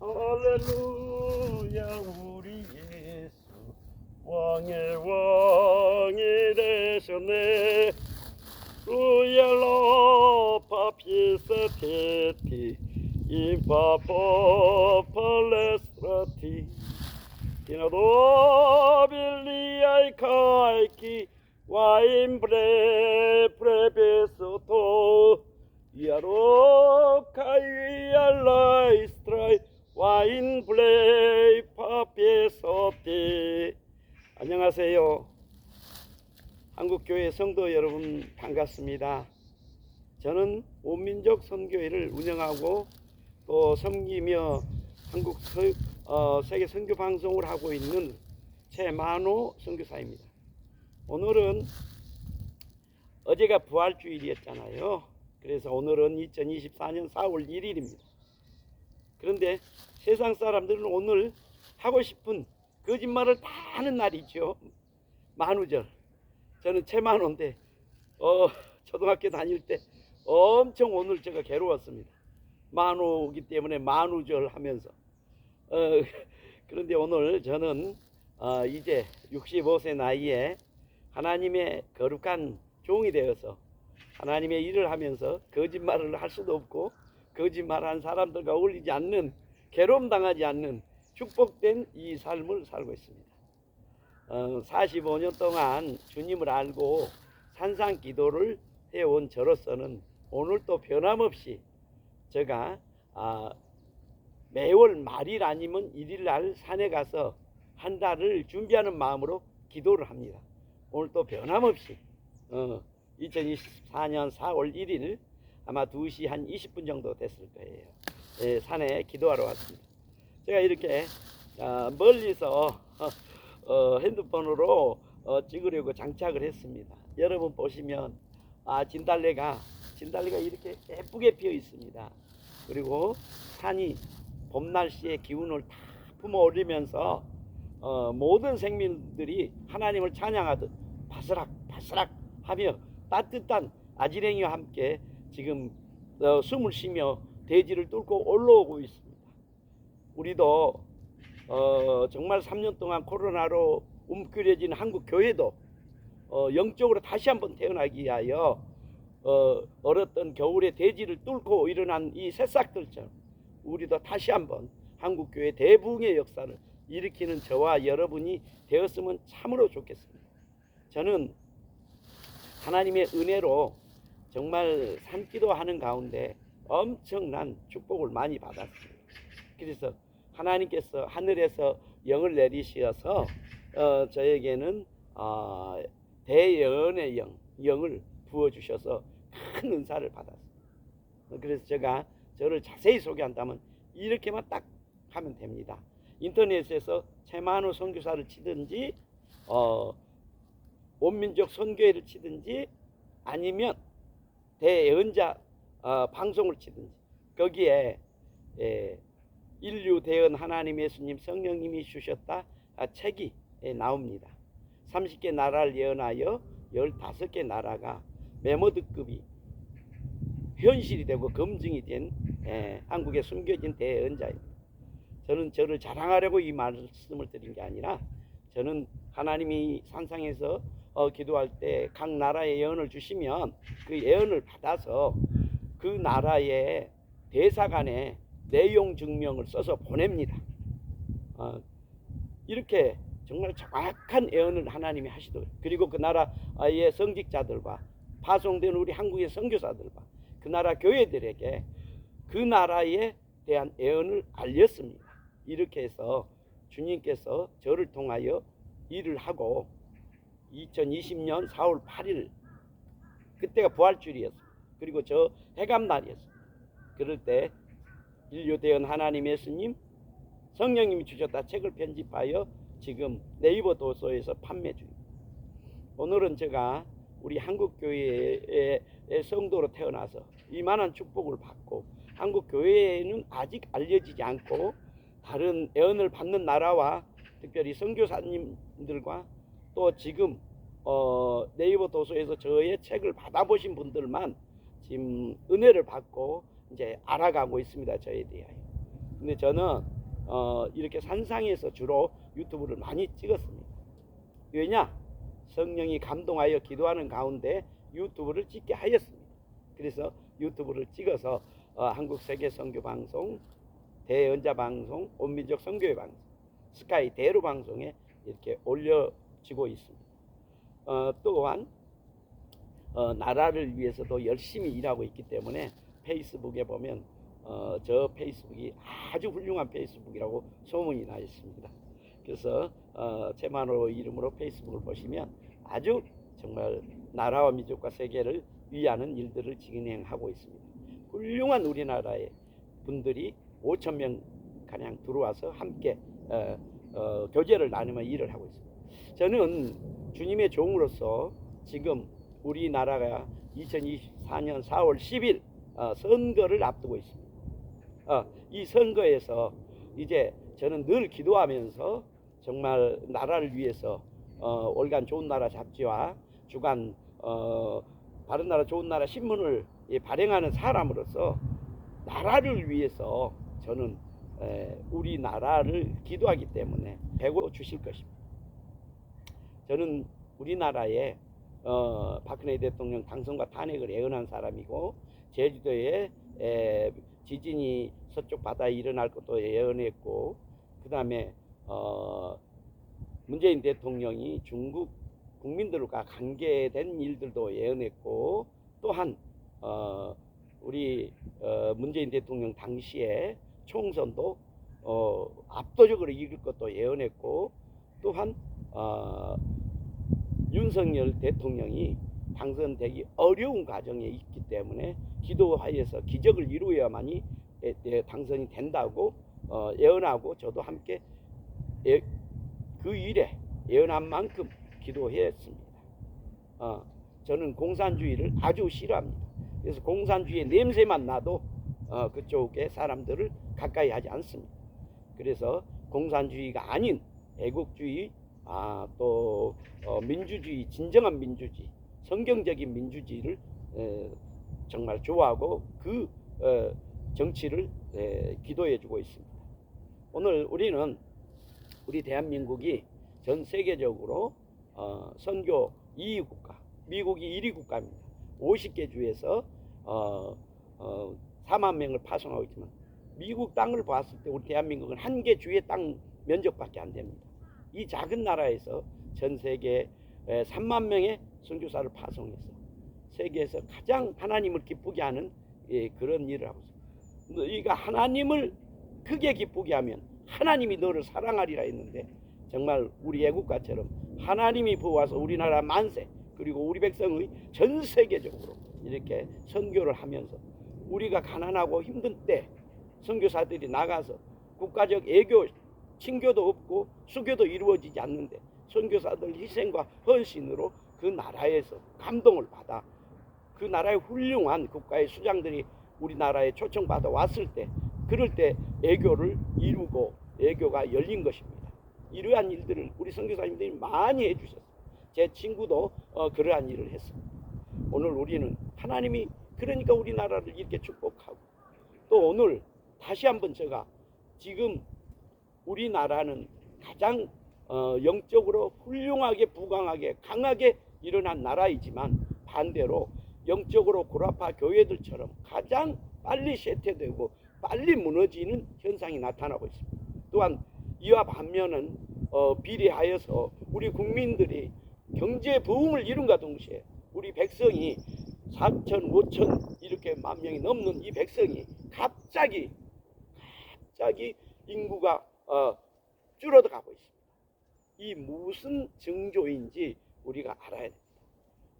할렐루야 우리 예수 왕의 왕이 되셨네. 루야로 파피세테티 임파포 팔레스트라티 디나도 빌리아이 카이키 와인 브레베소토 야로 카이알라이스트라이 와인 블레이 파피에소티. 안녕하세요. 한국교회 성도 여러분 반갑습니다. 저는 온민족 선교회를 운영하고 또 섬기며 한국 세계 선교 방송을 하고 있는 최만호 선교사입니다. 오늘은 어제가 부활주일이었잖아요. 그래서 오늘은 2024년 4월 1일입니다. 그런데 세상 사람들은 오늘 하고 싶은 거짓말을 다 하는 날이죠. 만우절. 저는 최만호인데 초등학교 다닐 때 엄청 오늘 제가 괴로웠습니다. 만우기 때문에 만우절 하면서 그런데 오늘 저는 이제 65세 나이에 하나님의 거룩한 종이 되어서 하나님의 일을 하면서 거짓말을 할 수도 없고 거짓말한 사람들과 어울리지 않는, 괴로움 당하지 않는 축복된 이 삶을 살고 있습니다. 45년 동안 주님을 알고 산상 기도를 해온 저로서는 오늘도 변함없이 제가 매월 말일 아니면 1일날 산에 가서 한 달을 준비하는 마음으로 기도를 합니다. 오늘도 변함없이 2024년 4월 1일 아마 2시 한 20분 정도 됐을 거예요. 산에 기도하러 왔습니다. 제가 이렇게 멀리서 핸드폰으로 찍으려고 장착을 했습니다. 여러분 보시면 진달래가 이렇게 예쁘게 피어 있습니다. 그리고 산이 봄 날씨의 기운을 다 품어 올리면서 모든 생민들이 하나님을 찬양하듯 바스락 하며 따뜻한 아지랭이와 함께 지금 숨을 쉬며 대지를 뚫고 올라오고 있습니다. 우리도 정말 3년 동안 코로나로 움츠려진 한국 교회도 영적으로 다시 한번 태어나기 위하여 얼었던 겨울의 대지를 뚫고 일어난 이 새싹들처럼 우리도 다시 한번 한국 교회 대부흥의 역사를 일으키는 저와 여러분이 되었으면 참으로 좋겠습니다. 저는 하나님의 은혜로 정말 산기도하는 가운데 엄청난 축복을 많이 받았습니다. 그래서 하나님께서 하늘에서 영을 내리셔서 저에게는 대예언의 영을 부어주셔서 큰 은사를 받았습니다. 그래서 제가 저를 자세히 소개한다면 이렇게만 딱 하면 됩니다. 인터넷에서 최만호 선교사를 치든지 온민족 선교회를 치든지 아니면 대예언자 방송을 치든지 거기에 인류 대언 하나님 예수님 성령님이 주셨다 책이 나옵니다. 30개 나라를 예언하여 15개 나라가 메모드급이 현실이 되고 검증이 된 한국에 숨겨진 대언자입니다. 저는 저를 자랑하려고 이 말씀을 드린 게 아니라 저는 하나님이 산상에서 기도할 때 각 나라에 예언을 주시면 그 예언을 받아서 그 나라의 대사관에 내용 증명을 써서 보냅니다. 이렇게 정말 정확한 예언을 하나님이 하시더라고요. 그리고 그 나라의 성직자들과 파송된 우리 한국의 선교사들과 그 나라 교회들에게 그 나라에 대한 예언을 알렸습니다. 이렇게 해서 주님께서 저를 통하여 일을 하고 2020년 4월 8일 그때가 부활주일이었어요. 그리고 저 해감날이었어요. 그럴 때 인류 대언 하나님 예수님 성령님이 주셨다 책을 편집하여 지금 네이버 도서에서 판매 중입니다. 오늘은 제가 우리 한국교회의 성도로 태어나서 이만한 축복을 받고 한국교회에는 아직 알려지지 않고 다른 예언을 받는 나라와 특별히 선교사님들과 또 지금 네이버 도서에서 저의 책을 받아보신 분들만 지금 은혜를 받고 이제 알아가고 있습니다. 저에 대하여. 근데 저는 이렇게 산상에서 주로 유튜브를 많이 찍었습니다. 왜냐? 성령이 감동하여 기도하는 가운데 유튜브를 찍게 하였습니다. 그래서 유튜브를 찍어서 한국 세계 선교 방송, 대연자 방송, 온민족 선교회 방송, 스카이 대로 방송에 이렇게 올려지고 있습니다. 또한 나라를 위해서도 열심히 일하고 있기 때문에 페이스북에 보면 저 페이스북이 아주 훌륭한 페이스북이라고 소문이 나 있습니다. 그래서 제마노 이름으로 페이스북을 보시면 아주 정말 나라와 민족과 세계를 위하는 일들을 진행하고 있습니다. 훌륭한 우리나라의 분들이 5,000명 가량 들어와서 함께 교제를 나누며 일을 하고 있습니다. 저는 주님의 종으로서 지금 우리나라가 2024년 4월 10일 선거를 앞두고 있습니다. 이 선거에서 이제 저는 늘 기도하면서 정말 나라를 위해서 월간 좋은 나라 잡지와 주간 바른 나라 좋은 나라 신문을 발행하는 사람으로서 나라를 위해서 저는 우리나라를 기도하기 때문에 배고 주실 것입니다. 저는 우리나라에 박근혜 대통령 당선과 탄핵을 예언한 사람이고, 제주도에 지진이 서쪽 바다에 일어날 것도 예언했고, 그 다음에 문재인 대통령이 중국 국민들과 관계된 일들도 예언했고, 또한 우리 문재인 대통령 당시에 총선도 압도적으로 이길 것도 예언했고, 또한 윤석열 대통령이 당선되기 어려운 과정에 있기 때문에 기도하여서 기적을 이루어야만이 당선이 된다고 예언하고, 저도 함께 그 일에 예언한 만큼 기도했습니다. 저는 공산주의를 아주 싫어합니다. 그래서 공산주의의 냄새만 나도 그쪽의 사람들을 가까이 하지 않습니다. 그래서 공산주의가 아닌 애국주의, 또 민주주의, 진정한 민주주의, 성경적인 민주주의를 정말 좋아하고 그 정치를 기도해 주고 있습니다. 오늘 우리는 우리 대한민국이 전 세계적으로 선교 2위 국가, 미국이 1위 국가입니다. 50개 주에서 4만 명을 파송하고 있지만, 미국 땅을 봤을 때 우리 대한민국은 한 개 주의 땅 면적밖에 안 됩니다. 이 작은 나라에서 전 세계 3만 명의 선교사를 파송해서 세계에서 가장 하나님을 기쁘게 하는 그런 일을 하고 있습니다. 너희가 하나님을 크게 기쁘게 하면 하나님이 너를 사랑하리라 했는데, 정말 우리 애국가처럼 하나님이 부어와서 우리나라 만세, 그리고 우리 백성의 전 세계적으로 이렇게 선교를 하면서, 우리가 가난하고 힘든 때 선교사들이 나가서 국가적 애교, 친교도 없고 수교도 이루어지지 않는데 선교사들 희생과 헌신으로 그 나라에서 감동을 받아 그 나라의 훌륭한 국가의 수장들이 우리나라에 초청받아 왔을 때, 그럴 때 애교를 이루고 애교가 열린 것입니다. 이러한 일들을 우리 선교사님들이 많이 해주셨어요. 제 친구도 그러한 일을 했습니다. 오늘 우리는 하나님이 그러니까 우리나라를 이렇게 축복하고, 또 오늘 다시 한번 제가 지금 우리나라는 가장 영적으로 훌륭하게 부강하게 강하게 일어난 나라이지만, 반대로 영적으로 구라파 교회들처럼 가장 빨리 쇠퇴되고 빨리 무너지는 현상이 나타나고 있습니다. 또한 이와 반면은 비례하여서 우리 국민들이 경제 부흥을 이룬과 동시에 우리 백성이 4천, 5천 이렇게 만 명이 넘는 이 백성이 갑자기 인구가 줄어들 가고 있습니다. 이 무슨 징조인지 우리가 알아야 됩니다.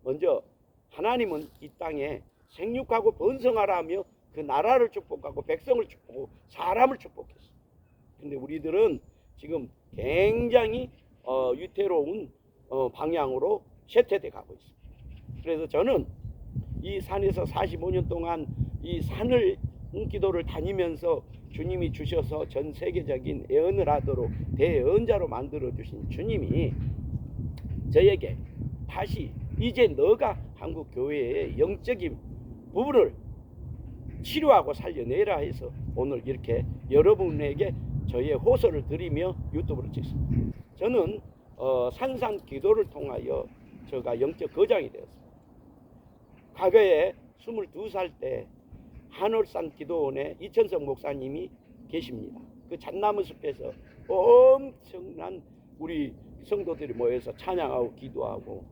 먼저 하나님은 이 땅에 생육하고 번성하라 하며 그 나라를 축복하고 백성을 축복하고 사람을 축복했어요. 근데 우리들은 지금 굉장히 위태로운 방향으로 쇠퇴돼 가고 있습니다. 그래서 저는 이 산에서 45년 동안 이 산을 기도를 다니면서 주님이 주셔서 전 세계적인 예언을 하도록 대예언자로 만들어 주신 주님이 저에게 다시 이제 너가 한국 교회의 영적인 부분을 치료하고 살려내라 해서 오늘 이렇게 여러분에게 저의 호소를 드리며 유튜브를 찍습니다. 저는 산산 기도를 통하여 제가 영적 거장이 되었습니다. 과거에 22살 때 한월산 기도원에 이천석 목사님이 계십니다. 그 잣나무 숲에서 엄청난 우리 성도들이 모여서 찬양하고 기도하고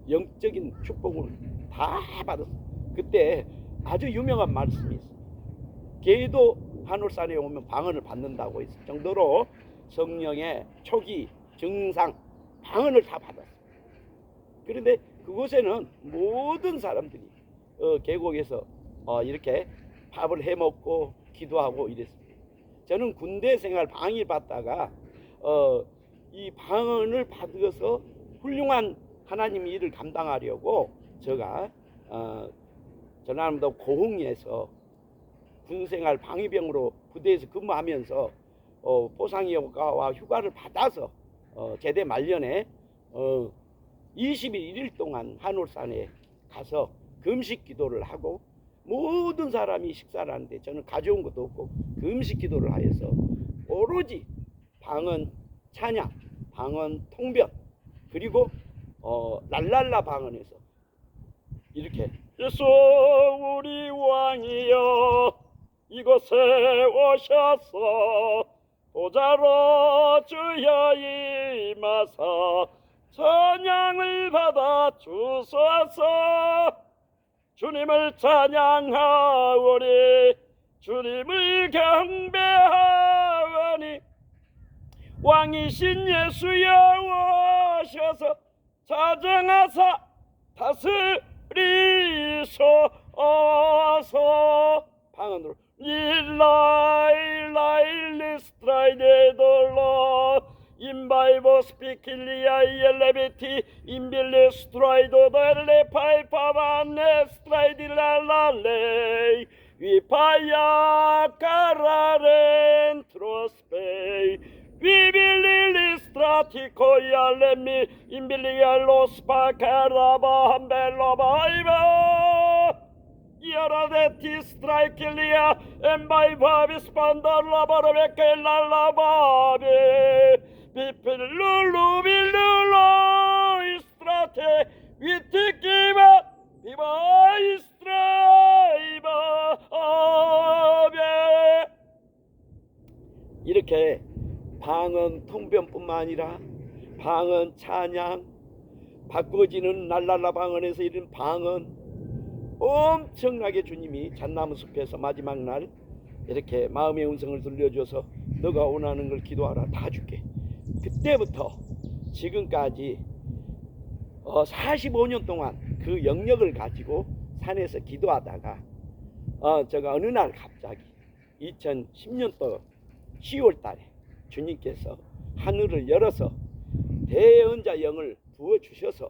영적인 축복을 다 받았어요. 그때 아주 유명한 말씀이 있습니다. 개도 한월산에 오면 방언을 받는다고 했을 정도로 성령의 초기 증상 방언을 다 받았어요. 그런데 그곳에는 모든 사람들이 계곡에서 이렇게 밥을 해먹고 기도하고 이랬습니다. 저는 군대 생활 방일 받다가 이 방언을 받아서 훌륭한 하나님 일을 감당하려고 제가 전라남도 고흥에서 군생활 방위병으로 부대에서 근무하면서 포상휴가와 휴가를 받아서 제대 말년에 21일 동안 한월산에 가서 금식 기도를 하고 모든 사람이 식사를 하는데 저는 가져온 것도 없고 금식 기도를 하여서 오로지 방언 찬양, 방언 통변, 그리고 랄랄라 방언에서 이렇게 예수 우리 왕이여 이곳에 오셔서 보좌로 주여 임하사 찬양을 받아 주소서. 주님을 찬양하오니 주님을 경배하오니 왕이신 예수여 오셔서 자정하사 다스리소서. 방언으로 일라일라일리스트라이데돌로 인바이보 스피킬리아 이엘레베티 인빌레 스트라이도 델레 파이파반네 스트라이딜랄랄레이 위파야 카라렌 트로스페이 비빌리리 스트라티코야 레미 인빌리알로 스파카라바 함벨로바이바 이아라데티 스트라이킬리아 엠바이바비 스판달라바르베켈랄라바비 비필룰루 빌룰로 이스트라테 위티키바 비바 이스트라이바 아베. 이렇게 방언 통변뿐만 아니라 방언 찬양 바꿔지는 날랄라 방언에서 이런 방언 엄청나게 주님이 잣나무 숲에서 마지막 날 이렇게 마음의 음성을 들려줘서 너가 원하는 걸 기도하라 다 줄게. 그때부터 지금까지 45년 동안 그 영역을 가지고 산에서 기도하다가 제가 어느 날 갑자기 2010년도 10월 달에 주님께서 하늘을 열어서 대언자 영을 부어주셔서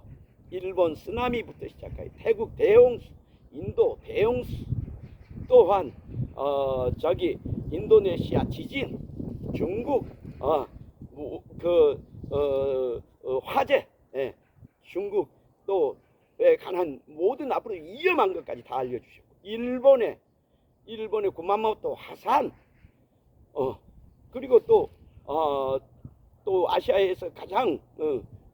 일본 쓰나미부터 시작하여 태국 대홍수, 인도 대홍수, 또한 인도네시아 지진, 중국 화재, 중국 또에 관한 모든 앞으로 위험한 것까지 다 알려주셨고 일본의 구마모토 화산, 그리고 또 아시아에서 가장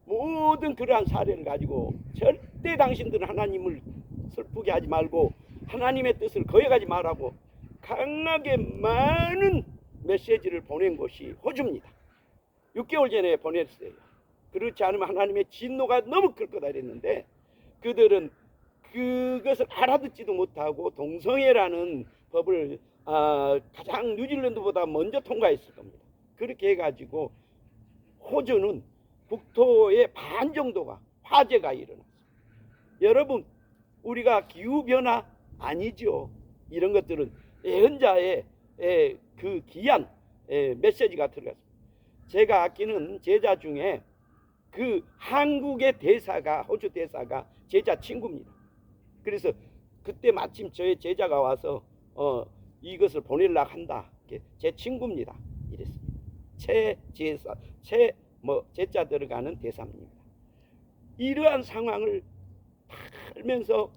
모든 그러한 사례를 가지고 절대 당신들은 하나님을 슬프게 하지 말고 하나님의 뜻을 거역하지 말라고 강하게 많은 메시지를 보낸 것이 호주입니다. 6개월 전에 보냈어요. 그렇지 않으면 하나님의 진노가 너무 클 거다 이랬는데 그들은 그것을 알아듣지도 못하고 동성애라는 법을 가장 뉴질랜드보다 먼저 통과했을 겁니다. 그렇게 해가지고 호주는 국토의 반 정도가 화재가 일어났어요. 여러분, 우리가 기후변화 아니죠. 이런 것들은 예언자의 그 귀한 메시지가 들어갔습니다. 제가 아끼는 제자 중에 그 한국의 대사가, 호주 대사가 제자 친구입니다. 그래서 그때 마침 저의 제자가 와서 이것을 보내려고 한다. 제 친구입니다. 이랬습니다. 제자 들어가는 대사입니다. 이러한 상황을 알면서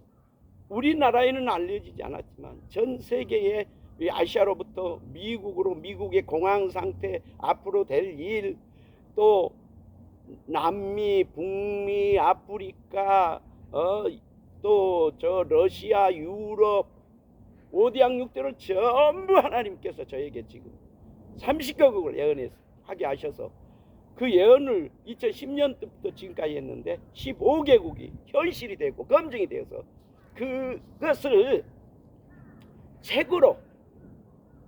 우리나라에는 알려지지 않았지만 전 세계에 이 아시아로부터 미국으로, 미국의 공황 상태, 앞으로 될 일, 또 남미, 북미, 아프리카, 또 저 러시아, 유럽 5대양 6대를 전부 하나님께서 저에게 지금 30개국을 예언하게 하셔서 그 예언을 2010년부터 지금까지 했는데 15개국이 현실이 되고 검증이 되어서 그것을 책으로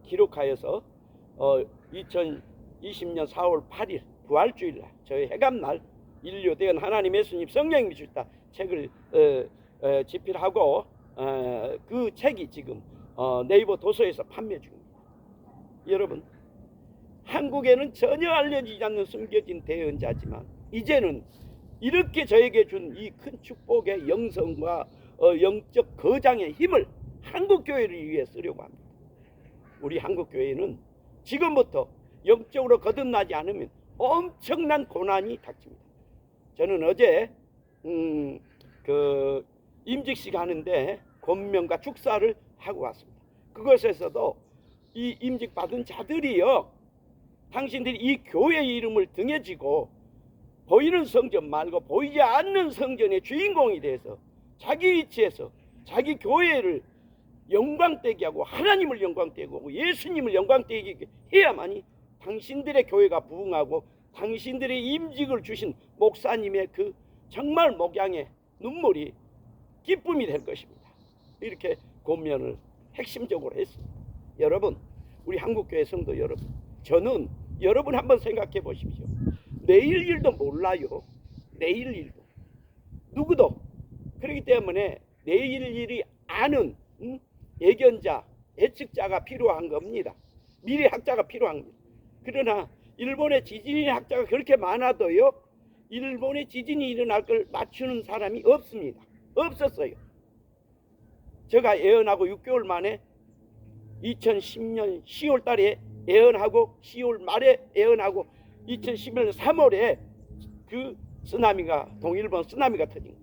기록하여서 2020년 4월 8일 부활주일날 저희 해감날 인류대원 하나님 예수님 성령님이 주셨다 책을 집필하고 그 책이 지금 네이버 도서에서 판매 중입니다. 여러분, 한국에는 전혀 알려지지 않는 숨겨진 대언자지만 이제는 이렇게 저에게 준 이 큰 축복의 영성과 영적 거장의 힘을 한국교회를 위해 쓰려고 합니다. 우리 한국교회는 지금부터 영적으로 거듭나지 않으면 엄청난 고난이 닥칩니다. 저는 어제 그 임직식 하는데 권명과 축사를 하고 왔습니다. 그것에서도 이 임직 받은 자들이요, 당신들이 이 교회의 이름을 등에 지고 보이는 성전 말고 보이지 않는 성전의 주인공이 돼서 자기 위치에서 자기 교회를 영광되게 하고 하나님을 영광되게 하고 예수님을 영광되게 해야만이 당신들의 교회가 부흥하고 당신들의 임직을 주신 목사님의 그 정말 목양의 눈물이 기쁨이 될 것입니다. 이렇게 권면을 핵심적으로 했습니다. 여러분, 우리 한국교회 성도 여러분, 저는 여러분 한번 생각해 보십시오. 내일 일도 몰라요. 내일 일도 누구도. 그렇기 때문에 내일 일이 아는 예견자, 예측자가 필요한 겁니다. 미래학자가 필요한 겁니다. 그러나 일본의 지진의 학자가 그렇게 많아도요, 일본의 지진이 일어날 걸 맞추는 사람이 없습니다. 없었어요. 제가 예언하고 6개월 만에 2010년 10월 달에 예언하고 10월 말에 예언하고 2011년 3월에 그 쓰나미가, 동일본 쓰나미가 터진 거예요.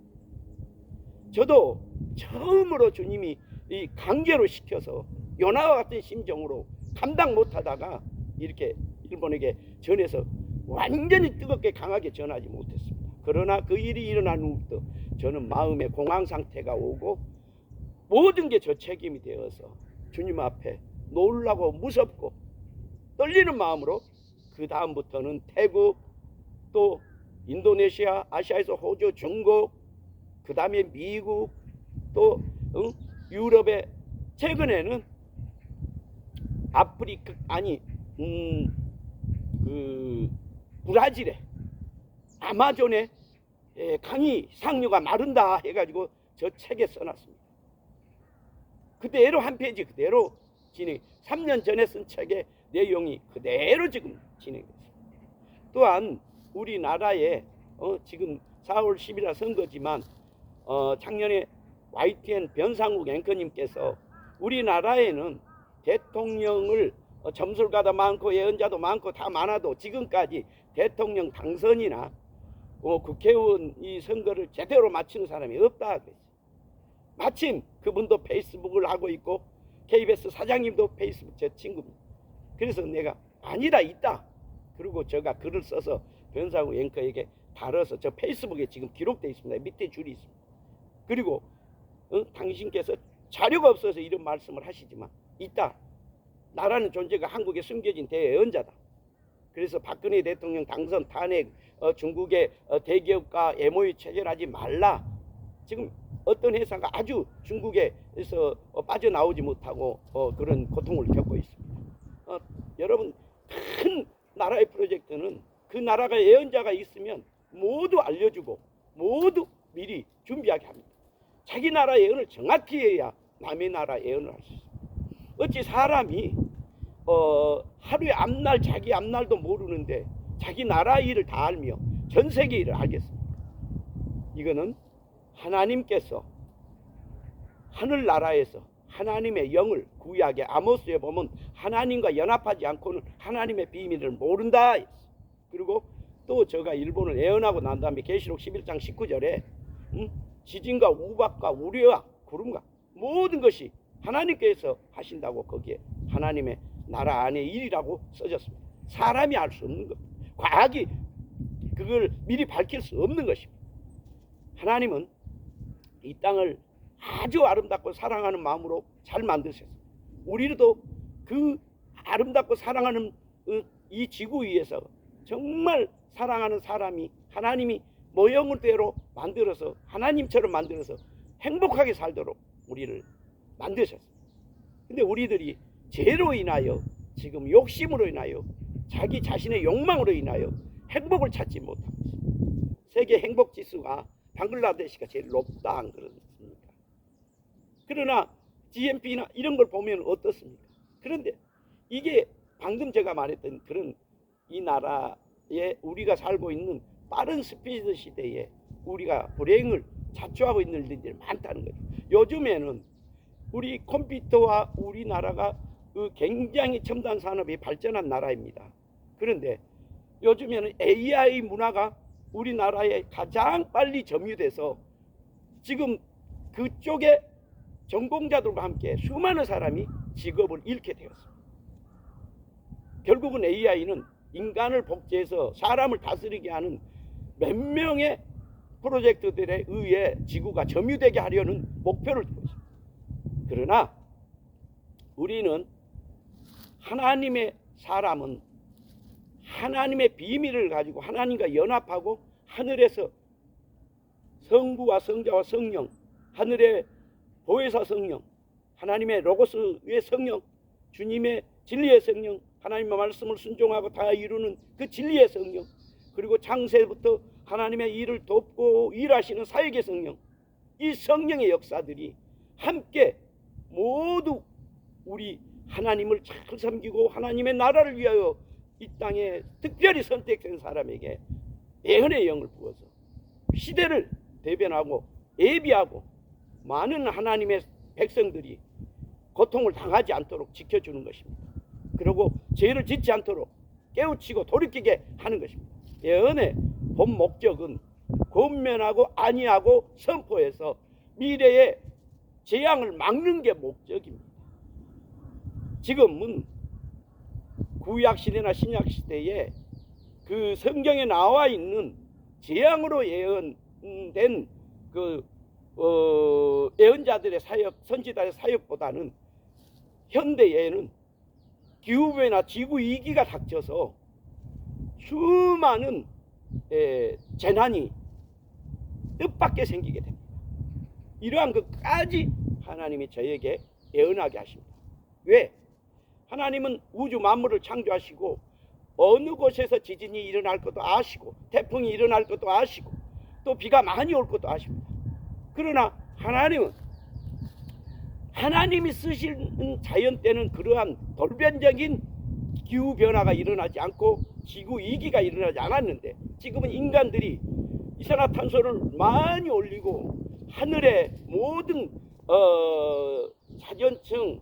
저도 처음으로 주님이 이 강제로 시켜서 요나와 같은 심정으로 감당 못하다가 이렇게 일본에게 전해서 완전히 뜨겁게 강하게 전하지 못했습니다. 그러나 그 일이 일어난 후부터 저는 마음의 공황 상태가 오고 모든 게 저 책임이 되어서 주님 앞에 놀라고 무섭고 떨리는 마음으로 그 다음부터는 태국, 또 인도네시아, 아시아에서 호주, 중국, 그 다음에 미국, 또 유럽에, 최근에는 아프리카 그 브라질에 아마존에 강이 상류가 마른다 해가지고 저 책에 써놨습니다. 그대로 한 페이지 그대로 진행. 3년 전에 쓴 책의 내용이 그대로 지금 진행됐습니다. 또한 우리나라에 지금 4월 10일 선거지만 작년에 YTN 변상욱 앵커님께서 우리나라에는 대통령을 점술가도 많고 예언자도 많고 다 많아도 지금까지 대통령 당선이나 국회의원 이 선거를 제대로 마치는 사람이 없다 그랬어요. 마침 그분도 페이스북을 하고 있고 KBS 사장님도 페이스북 제 친구입니다. 그래서 내가 아니다 있다. 그리고 제가 글을 써서 변상욱 앵커에게 달아서 저 페이스북에 지금 기록되어 있습니다. 밑에 줄이 있습니다. 그리고 당신께서 자료가 없어서 이런 말씀을 하시지만 있다. 나라는 존재가 한국에 숨겨진 대예언자다. 그래서 박근혜 대통령 당선 탄핵, 중국의 대기업과 MOU 체결하지 말라. 지금 어떤 회사가 아주 중국에서 빠져나오지 못하고 그런 고통을 겪고 있습니다. 여러분, 큰 나라의 프로젝트는 그 나라가 예언자가 있으면 모두 알려주고 모두 미리 준비하게 합니다. 자기 나라 예언을 정확히 해야 남의 나라 예언을 할 수 있습니다. 어찌 사람이 하루의 앞날 자기 앞날도 모르는데 자기 나라 일을 다 알며 전 세계 일을 알겠습니까? 이거는 하나님께서 하늘나라에서 하나님의 영을 구약의 아모스에 보면 하나님과 연합하지 않고는 하나님의 비밀을 모른다. 그리고 또 제가 일본을 예언하고 난 다음에 계시록 11장 19절에 지진과 우박과 우레와 구름과 모든 것이 하나님께서 하신다고 거기에 하나님의 나라 안의 일이라고 써졌습니다. 사람이 알 수 없는 것, 과학이 그걸 미리 밝힐 수 없는 것입니다. 하나님은 이 땅을 아주 아름답고 사랑하는 마음으로 잘 만드셨어요. 우리도 그 아름답고 사랑하는 이 지구 위에서 정말 사랑하는 사람이 하나님이 모형대로 만들어서 하나님처럼 만들어서 행복하게 살도록 우리를 만드셨어요. 근데 우리들이 죄로 인하여 지금 욕심으로 인하여 자기 자신의 욕망으로 인하여 행복을 찾지 못하고 있습니다. 세계 행복 지수가 방글라데시가 제일 높다 안 그렇습니까? 그러나 GNP나 이런 걸 보면 어떻습니까? 그런데 이게 방금 제가 말했던 그런 이 나라에 우리가 살고 있는 빠른 스피드 시대에 우리가 불행을 자초하고 있는 일들이 많다는 거죠. 요즘에는 우리 컴퓨터와 우리나라가 굉장히 첨단 산업이 발전한 나라입니다. 그런데 요즘에는 AI 문화가 우리나라에 가장 빨리 점유돼서 지금 그쪽에 전공자들과 함께 수많은 사람이 직업을 잃게 되었습니다. 결국은 AI는 인간을 복제해서 사람을 다스리게 하는 몇 명의 프로젝트들에 의해 지구가 점유되게 하려는 목표를 두고 있습니다. 그러나 우리는 하나님의 사람은 하나님의 비밀을 가지고 하나님과 연합하고 하늘에서 성부와 성자와 성령, 하늘의 보혜사 성령, 하나님의 로고스의 성령, 주님의 진리의 성령, 하나님의 말씀을 순종하고 다 이루는 그 진리의 성령, 그리고 창세부터 하나님의 일을 돕고 일하시는 사역의 성령, 이 성령의 역사들이 함께 모두 우리 하나님을 잘 섬기고 하나님의 나라를 위하여 이 땅에 특별히 선택된 사람에게 예언의 영을 부어서 시대를 대변하고 예비하고 많은 하나님의 백성들이 고통을 당하지 않도록 지켜주는 것입니다. 그리고 죄를 짓지 않도록 깨우치고 돌이키게 하는 것입니다. 예언의 본 목적은 권면하고 안위하고 선포해서 미래의 재앙을 막는 게 목적입니다. 지금은 구약시대나 신약시대에 그 성경에 나와 있는 재앙으로 예언된 그 예언자들의 사역, 선지자의 사역보다는 현대에는 기후변화, 지구 위기가 닥쳐서 수많은 재난이 뜻밖의 생기게 됩니다. 이러한 것까지 하나님이 저에게 예언하게 하십니다. 왜? 하나님은 우주 만물을 창조하시고 어느 곳에서 지진이 일어날 것도 아시고 태풍이 일어날 것도 아시고 또 비가 많이 올 것도 아십니다. 그러나 하나님은 하나님이 쓰시는 자연 때는 그러한 돌변적인 기후변화가 일어나지 않고 지구 위기가 일어나지 않았는데 지금은 인간들이 이산화탄소를 많이 올리고 하늘의 모든 자전층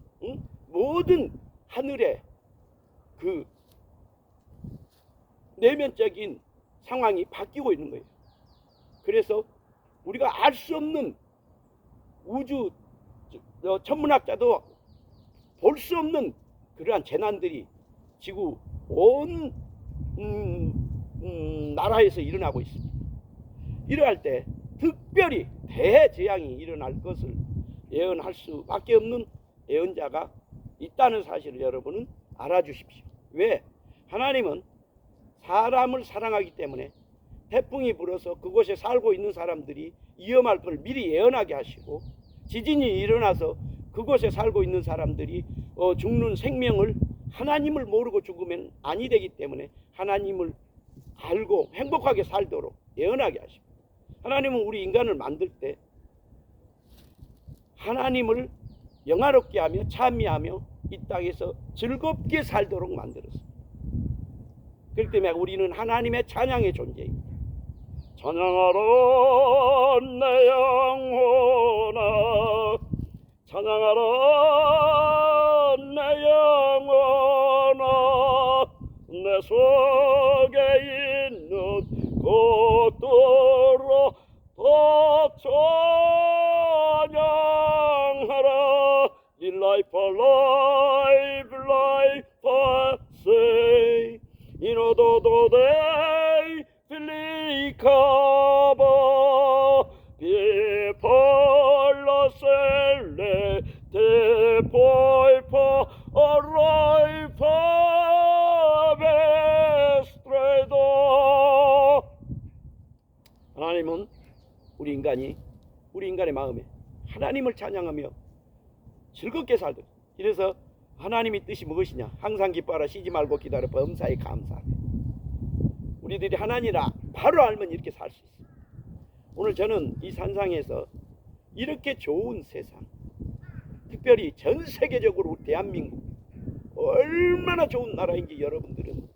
모든 하늘의 그 내면적인 상황이 바뀌고 있는 거예요. 그래서 우리가 알 수 없는 우주 천문학자도 볼 수 없는 그러한 재난들이 지구 온 나라에서 일어나고 있습니다. 이러할 때 특별히 대재앙이 일어날 것을 예언할 수밖에 없는 예언자가 있다는 사실을 여러분은 알아주십시오. 왜? 하나님은 사람을 사랑하기 때문에 태풍이 불어서 그곳에 살고 있는 사람들이 위험할 걸 미리 예언하게 하시고 지진이 일어나서 그곳에 살고 있는 사람들이 죽는 생명을 하나님을 모르고 죽으면 아니 되기 때문에 하나님을 알고 행복하게 살도록 예언하게 하십니다. 하나님은 우리 인간을 만들 때 하나님을 영화롭게 하며 찬미하며 이 땅에서 즐겁게 살도록 만들었습니다. 그렇기 때문에 우리는 하나님의 찬양의 존재입니다. 찬양하라 내 영혼아, 찬양하라 내 영혼아, 내 속에 있는 것들로 더 찬양하라. 이 life alive 도도도데이 필리카바 비폴라셀레 데포이파 어라이파 베스트레도. 하나님은 우리 인간의 마음에 하나님을 찬양하며 즐겁게 살도록. 이래서 하나님의 뜻이 무엇이냐? 항상 기뻐하라, 쉬지 말고 기다려, 범사에 감사하라. 우리들이 하나님이라 바로 알면 이렇게 살 수 있어요. 오늘 저는 이 산상에서 이렇게 좋은 세상, 특별히 전 세계적으로 우리 대한민국 얼마나 좋은 나라인지 여러분들은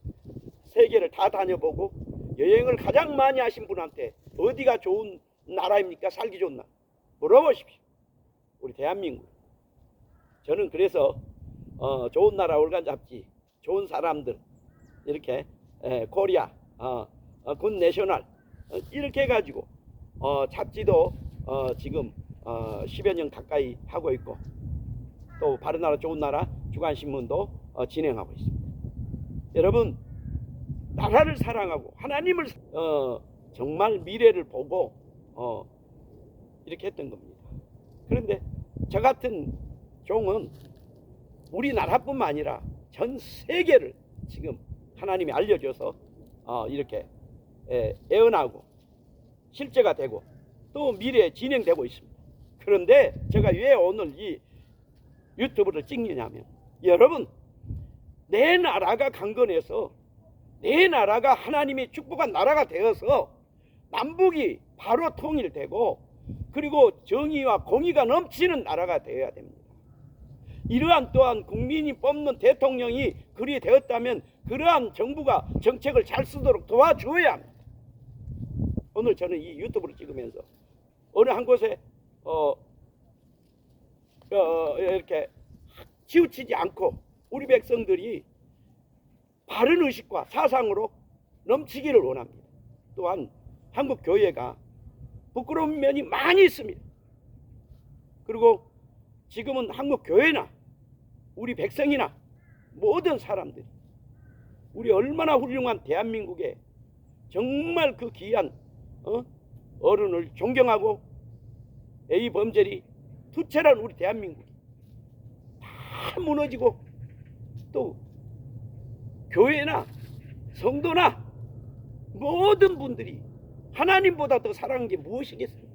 세계를 다 다녀보고 여행을 가장 많이 하신 분한테 어디가 좋은 나라입니까? 살기 좋은 나라 물어보십시오. 우리 대한민국. 저는 그래서 좋은 나라 월간 잡지, 좋은 사람들 이렇게 코리아, 굿 내셔널 이렇게 해가지고 잡지도 지금 10여 년 가까이 하고 있고, 또 바른 나라 좋은 나라 주간신문도 진행하고 있습니다. 여러분, 나라를 사랑하고 하나님을 정말 미래를 보고 이렇게 했던 겁니다. 그런데 저 같은 종은 우리나라뿐만 아니라 전 세계를 지금 하나님이 알려줘서 이렇게 애원하고 실제가 되고 또 미래에 진행되고 있습니다. 그런데 제가 왜 오늘 이 유튜브를 찍느냐면, 여러분, 내 나라가 강건해서 내 나라가 하나님의 축복한 나라가 되어서 남북이 바로 통일되고 그리고 정의와 공의가 넘치는 나라가 되어야 됩니다. 이러한 또한 국민이 뽑는 대통령이 그리 되었다면 그러한 정부가 정책을 잘 쓰도록 도와줘야 합니다. 오늘 저는 이 유튜브를 찍으면서 어느 한 곳에 이렇게 치우치지 않고 우리 백성들이 바른 의식과 사상으로 넘치기를 원합니다. 또한 한국 교회가 부끄러운 면이 많이 있습니다. 그리고 지금은 한국 교회나 우리 백성이나 모든 사람들이 우리 얼마나 훌륭한 대한민국에 정말 그 귀한 어른을 존경하고 A 범죄리 투철한 우리 대한민국이 다 무너지고, 또 교회나 성도나 모든 분들이 하나님보다 더 사랑한 게 무엇이겠습니까?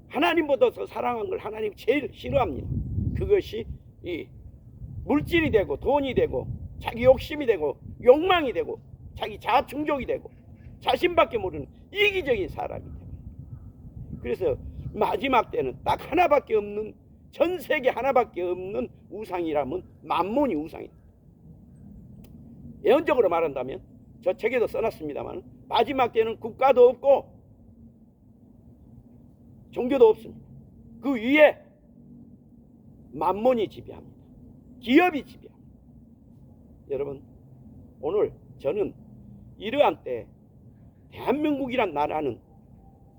하나님보다 더 사랑한 걸 하나님 제일 싫어합니다. 그것이 이 물질이 되고 돈이 되고 자기 욕심이 되고 욕망이 되고 자기 자충족이 되고 자신밖에 모르는 이기적인 사람이 됩니다. 그래서 마지막 때는 딱 하나밖에 없는, 전 세계 하나밖에 없는 우상이라면 만몬이 우상입니다. 예언적으로 말한다면 저 책에도 써놨습니다만 마지막 때는 국가도 없고 종교도 없습니다. 그 위에 만몬이 지배합니다. 기업이 지배합니다. 여러분, 오늘 저는 이러한 때 대한민국이란 나라는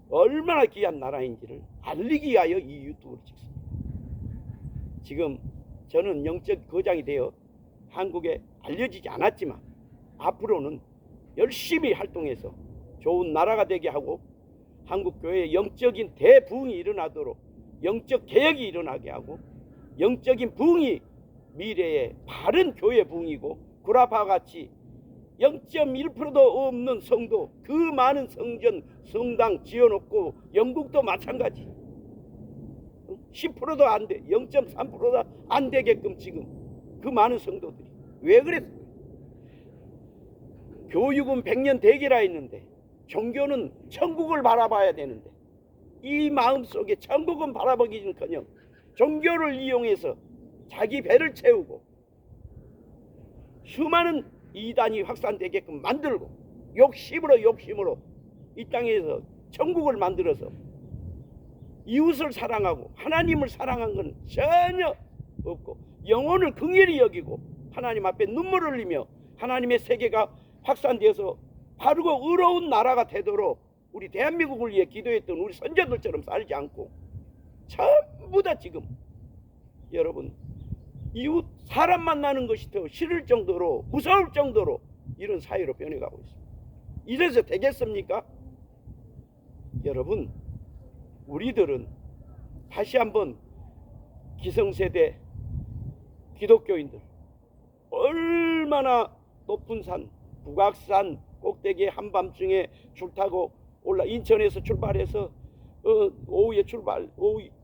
얼마나 귀한 나라인지를 알리기 위하여 이 유튜브를 찍습니다. 지금 저는 영적 거장이 되어 한국에 알려지지 않았지만 앞으로는 열심히 활동해서 좋은 나라가 되게 하고 한국 교회의 영적인 대부흥이 일어나도록 영적 개혁이 일어나게 하고, 영적인 부흥이 미래의 바른 교회 부흥이고, 구라파와 같이 0.1%도 없는 성도, 그 많은 성전 성당 지어놓고 영국도 마찬가지 10%도 안 돼, 0.3%도 안 되게끔 지금 그 많은 성도들이 왜 그랬어요? 교육은 100년 대계라 했는데 종교는 천국을 바라봐야 되는데 이 마음속에 천국은 바라보기는커녕 종교를 이용해서 자기 배를 채우고 수많은 이단이 확산되게끔 만들고 욕심으로 이 땅에서 천국을 만들어서 이웃을 사랑하고 하나님을 사랑한 건 전혀 없고, 영혼을 긍휼히 여기고 하나님 앞에 눈물을 흘리며 하나님의 세계가 확산되어서 바르고 의로운 나라가 되도록 우리 대한민국을 위해 기도했던 우리 선조들처럼 살지 않고 전부 다 지금 여러분 이웃 사람 만나는 것이 더 싫을 정도로 무서울 정도로 이런 사회로 변해가고 있습니다. 이래서 되겠습니까? 여러분, 우리들은 다시 한번 기성세대 기독교인들, 얼마나 높은 산, 북악산 꼭대기에 한밤중에 줄 타고 인천에서 출발해서 오후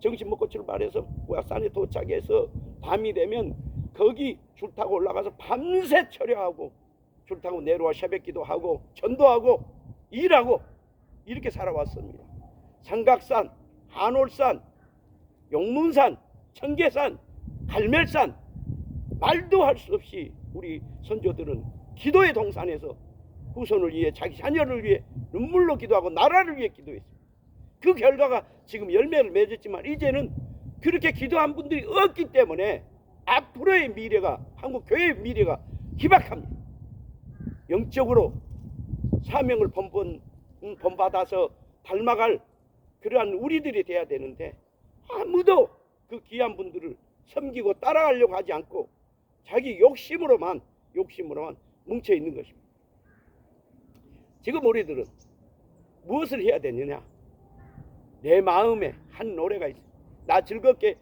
점심 먹고 출발해서 북악산에 도착해서 밤이 되면 거기 줄 타고 올라가서 밤새 철야하고 줄 타고 내려와 새벽기도 하고 전도하고 일하고 이렇게 살아왔습니다. 삼각산, 한올산, 용문산, 청계산, 갈멜산, 말도 할 수 없이 우리 선조들은 기도의 동산에서 후손을 위해, 자기 자녀를 위해 눈물로 기도하고 나라를 위해 기도했습니다. 그 결과가 지금 열매를 맺었지만 이제는 그렇게 기도한 분들이 없기 때문에 앞으로의 미래가, 한국 교회의 미래가 희박합니다. 영적으로 사명을 본받아서 닮아갈 그러한 우리들이 돼야 되는데 아무도 그 귀한 분들을 섬기고 따라가려고 하지 않고 자기 욕심으로만 뭉쳐 있는 것입니다. 지금 우리들은 무엇을 해야 되느냐? 내 마음에 한 노래가 있어요. 나 즐겁게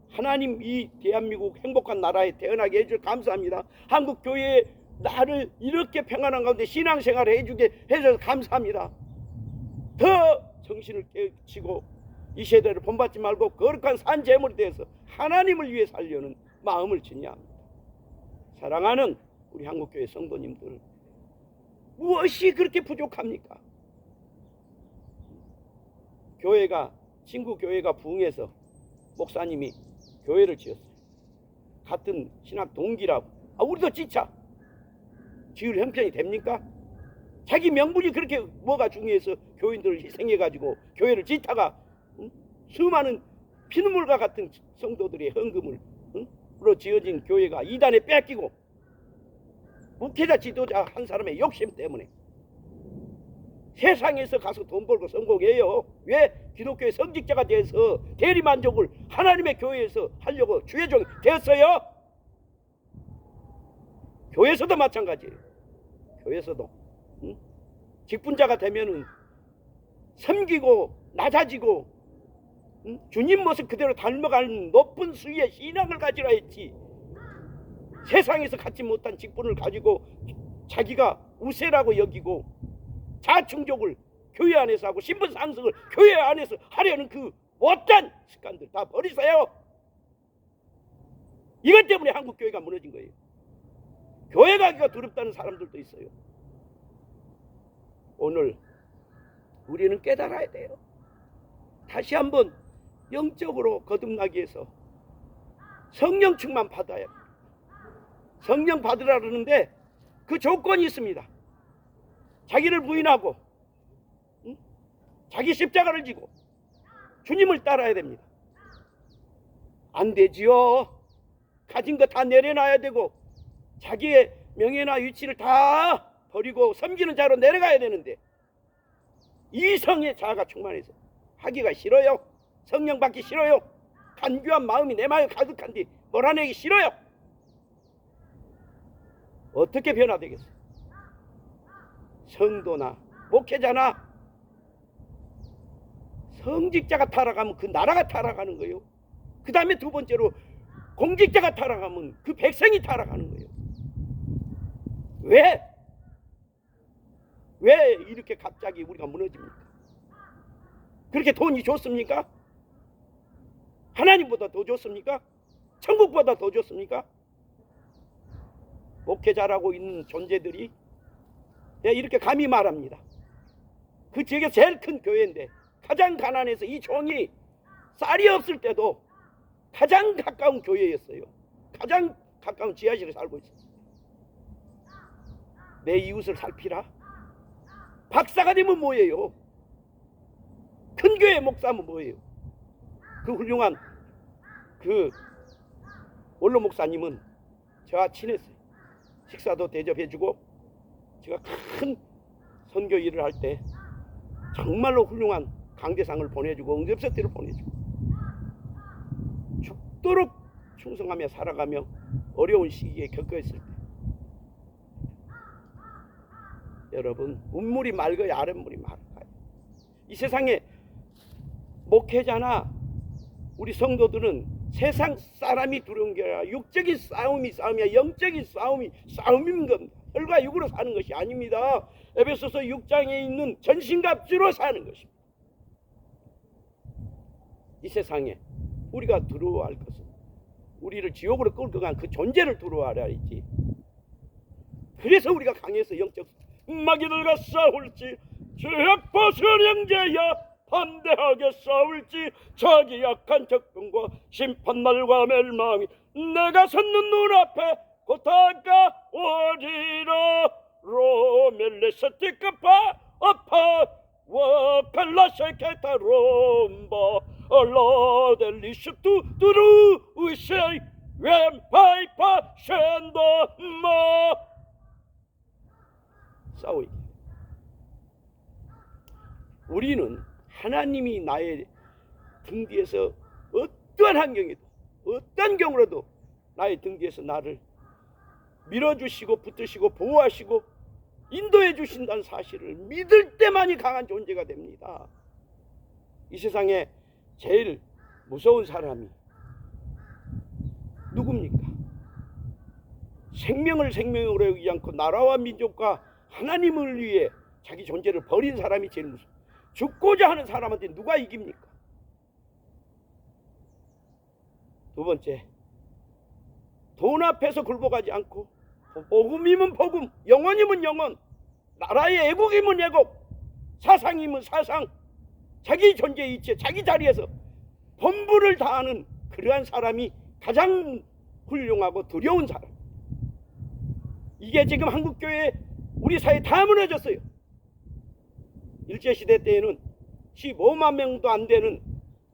하나님 이 대한민국 행복한 나라에 태어나게 해줄 감사합니다. 한국 교회에 나를 이렇게 평안한 가운데 신앙생활을 해주게 해줘서 감사합니다. 더 정신을 깨우치고 이 세대를 본받지 말고 거룩한 산 제물에 대해서 하나님을 위해 살려는 마음을 지녀야 합니다. 사랑하는 우리 한국교회 성도님들, 무엇이 그렇게 부족합니까? 친구 교회가 부흥해서 목사님이 교회를 지었어요. 같은 신학 동기라고. 우리도 지자. 지을 형편이 됩니까? 자기 명분이 그렇게 뭐가 중요해서 교인들을 희생해가지고 교회를 짓다가 수많은 피눈물과 같은 성도들의 헌금으로 지어진 교회가 이단에 뺏기고 목회자 지도자 한 사람의 욕심 때문에 세상에서 가서 돈 벌고 성공해요. 왜? 기독교의 성직자가 돼서 대리만족을 하나님의 교회에서 하려고 주의종이 되었어요. 교회에서도 마찬가지예요. 교회에서도 직분자가 되면은 섬기고 낮아지고 주님 모습 그대로 닮아가는 높은 수위의 신앙을 가지라 했지, 세상에서 갖지 못한 직분을 가지고 자기가 우세라고 여기고 자충족을 교회 안에서 하고 신분 상승을 교회 안에서 하려는 그 못된 습관들 다 버리세요. 이것 때문에 한국 교회가 무너진 거예요. 교회 가기가 두렵다는 사람들도 있어요. 오늘 우리는 깨달아야 돼요. 다시 한번 영적으로 거듭나기 위해서 성령 충만 받아야 합니다. 성령 받으라 그러는데 그 조건이 있습니다. 자기를 부인하고 자기 십자가를 지고 주님을 따라야 됩니다. 안 되지요. 가진 거 다 내려놔야 되고 자기의 명예나 위치를 다 버리고 섬기는 자로 내려가야 되는데 이성의 자아가 충만해서 하기가 싫어요. 성령 받기 싫어요. 간교한 마음이 내 마음에 가득한데 몰아내기 싫어요. 어떻게 변화되겠어요? 성도나 목회자나 성직자가 타락하면 그 나라가 타락하는 거예요. 그 다음에 두 번째로 공직자가 타락하면 그 백성이 타락하는 거예요. 왜 이렇게 갑자기 우리가 무너집니까? 그렇게 돈이 좋습니까? 하나님보다 더 좋습니까? 천국보다 더 좋습니까? 목회자라고 있는 존재들이, 내가 이렇게 감히 말합니다. 그 지역에 제일 큰 교회인데 가장 가난해서 이 종이 쌀이 없을 때도 가장 가까운 교회였어요. 가장 가까운 지하실에 살고 있었어요. 내 이웃을 살피라. 박사가 되면 뭐예요? 큰 교회 목사면 뭐예요? 그 훌륭한 그 원로 목사님은 저와 친했어요. 식사도 대접해주고 제가 큰 선교 일을 할 때 정말로 훌륭한 강대상을 보내주고 응접서티를 보내주고 죽도록 충성하며 살아가며 어려운 시기에 겪어있을 때 여러분, 운물이 맑아야 아랫물이 맑아요. 이 세상에 목회자나 우리 성도들은 세상 사람이 두려운 게 아니라 육적인 싸움이야. 영적인 싸움인 겁니다. 혈과 육으로 사는 것이 아닙니다. 에베소서 6장에 있는 전신갑주로 사는 것입니다. 이 세상에 우리가 두려워야 할 것은 우리를 지옥으로 끌고 간 그 존재를 두려워하라 했지. 그래서 우리가 강해서 영적 마귀들과 싸울지, 죄악 벗은 형제야 반대하게 싸울지, 자기 약한 적군과 심판날과 멸망이 내가 섰는 눈앞에 곧 다가오리라. 로멜레스티카파 아파 와칼라세케타 롬바 알라델리스투 두루우세이 웬파이파 셴더마. 싸우기. 우리는 하나님이 나의 등 뒤에서 어떠한 환경에도 어떤 경우라도 나의 등 뒤에서 나를 밀어주시고 붙드시고 보호하시고 인도해 주신다는 사실을 믿을 때만이 강한 존재가 됩니다. 이 세상에 제일 무서운 사람이 누굽니까? 생명을 생명으로 여기지 않고 나라와 민족과 하나님을 위해 자기 존재를 버린 사람이 제일 무서워. 죽고자 하는 사람한테 누가 이깁니까? 두 번째, 돈 앞에서 굴복하지 않고 복음이면 복음, 영혼이면 영혼, 나라의 애국이면 애국, 사상이면 사상, 자기 존재 이체, 자기 자리에서 본분을 다하는 그러한 사람이 가장 훌륭하고 두려운 사람. 이게 지금 한국교회 우리 사회에 다 무너졌어요. 일제시대 때에는 15만 명도 안 되는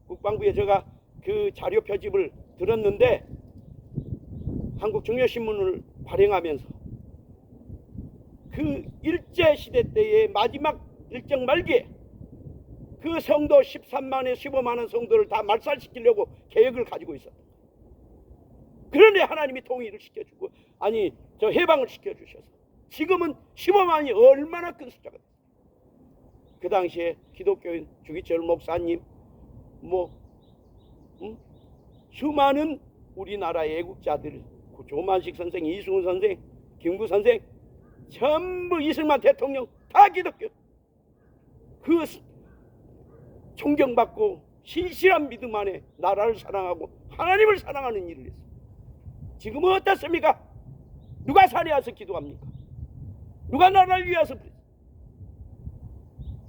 국방부에 제가 그 자료 표집을 들었는데, 한국중요신문을 발행하면서 그 일제시대 때의 마지막 일정 말기에 그 성도 13만에 15만원 성도를 다 말살시키려고 계획을 가지고 있었다. 그런데 하나님이 통일을 시켜주고, 아니 저 해방을 시켜주셔서 지금은 15만이 얼마나 큰 숫자가 됐어요. 그 당시에 기독교인 주기철 목사님, 수많은 우리나라의 애국자들, 조만식 선생, 이승훈 선생, 김구 선생, 전부 이승만 대통령 다 기독교. 그 존경받고 신실한 믿음 안에 나라를 사랑하고 하나님을 사랑하는 일을 했어요. 지금은 어떻습니까? 누가 살해와서 기도합니까? 누가 나라를 위해서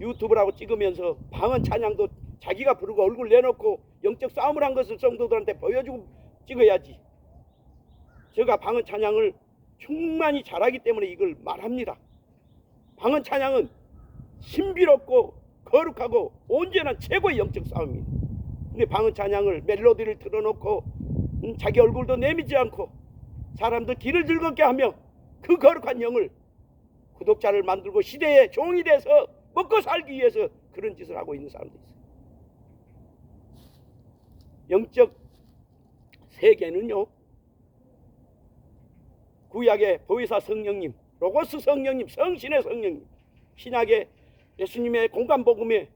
유튜브라고 찍으면서 방언 찬양도 자기가 부르고 얼굴 내놓고 영적 싸움을 한 것을 성도들한테 보여주고 찍어야지. 제가 방언 찬양을 충만히 잘하기 때문에 이걸 말합니다. 방언 찬양은 신비롭고 거룩하고 온전한 최고의 영적 싸움입니다. 근데 방언 찬양을 멜로디를 틀어놓고 자기 얼굴도 내미지 않고 사람들 귀를 즐겁게 하며 그 거룩한 영을 구독자를 만들고 시대의 종이 돼서 먹고 살기 위해서 그런 짓을 하고 있는 사람도 있어요. 영적 세계는요, 구약의 보혜사 성령님, 로고스 성령님, 성신의 성령님, 신약의 예수님의 공간복음의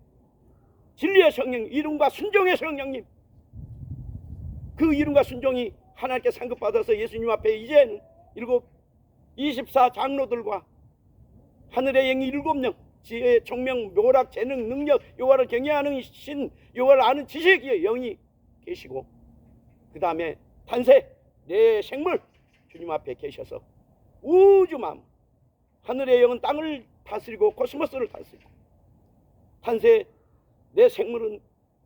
진리의 성령님, 이름과 순종의 성령님, 그 이름과 순종이 하나님께 상급받아서 예수님 앞에 이제는 24 장로들과 하늘의 영이 7명, 지혜, 총명, 묘락, 재능, 능력, 여호와를 경외하는 신, 여호와를 아는 지식의 영이 계시고, 그 다음에 탄생, 내 생물 주님 앞에 계셔서 우주만, 하늘의 영은 땅을 다스리고 코스모스를 다스리고, 탄생, 내 생물은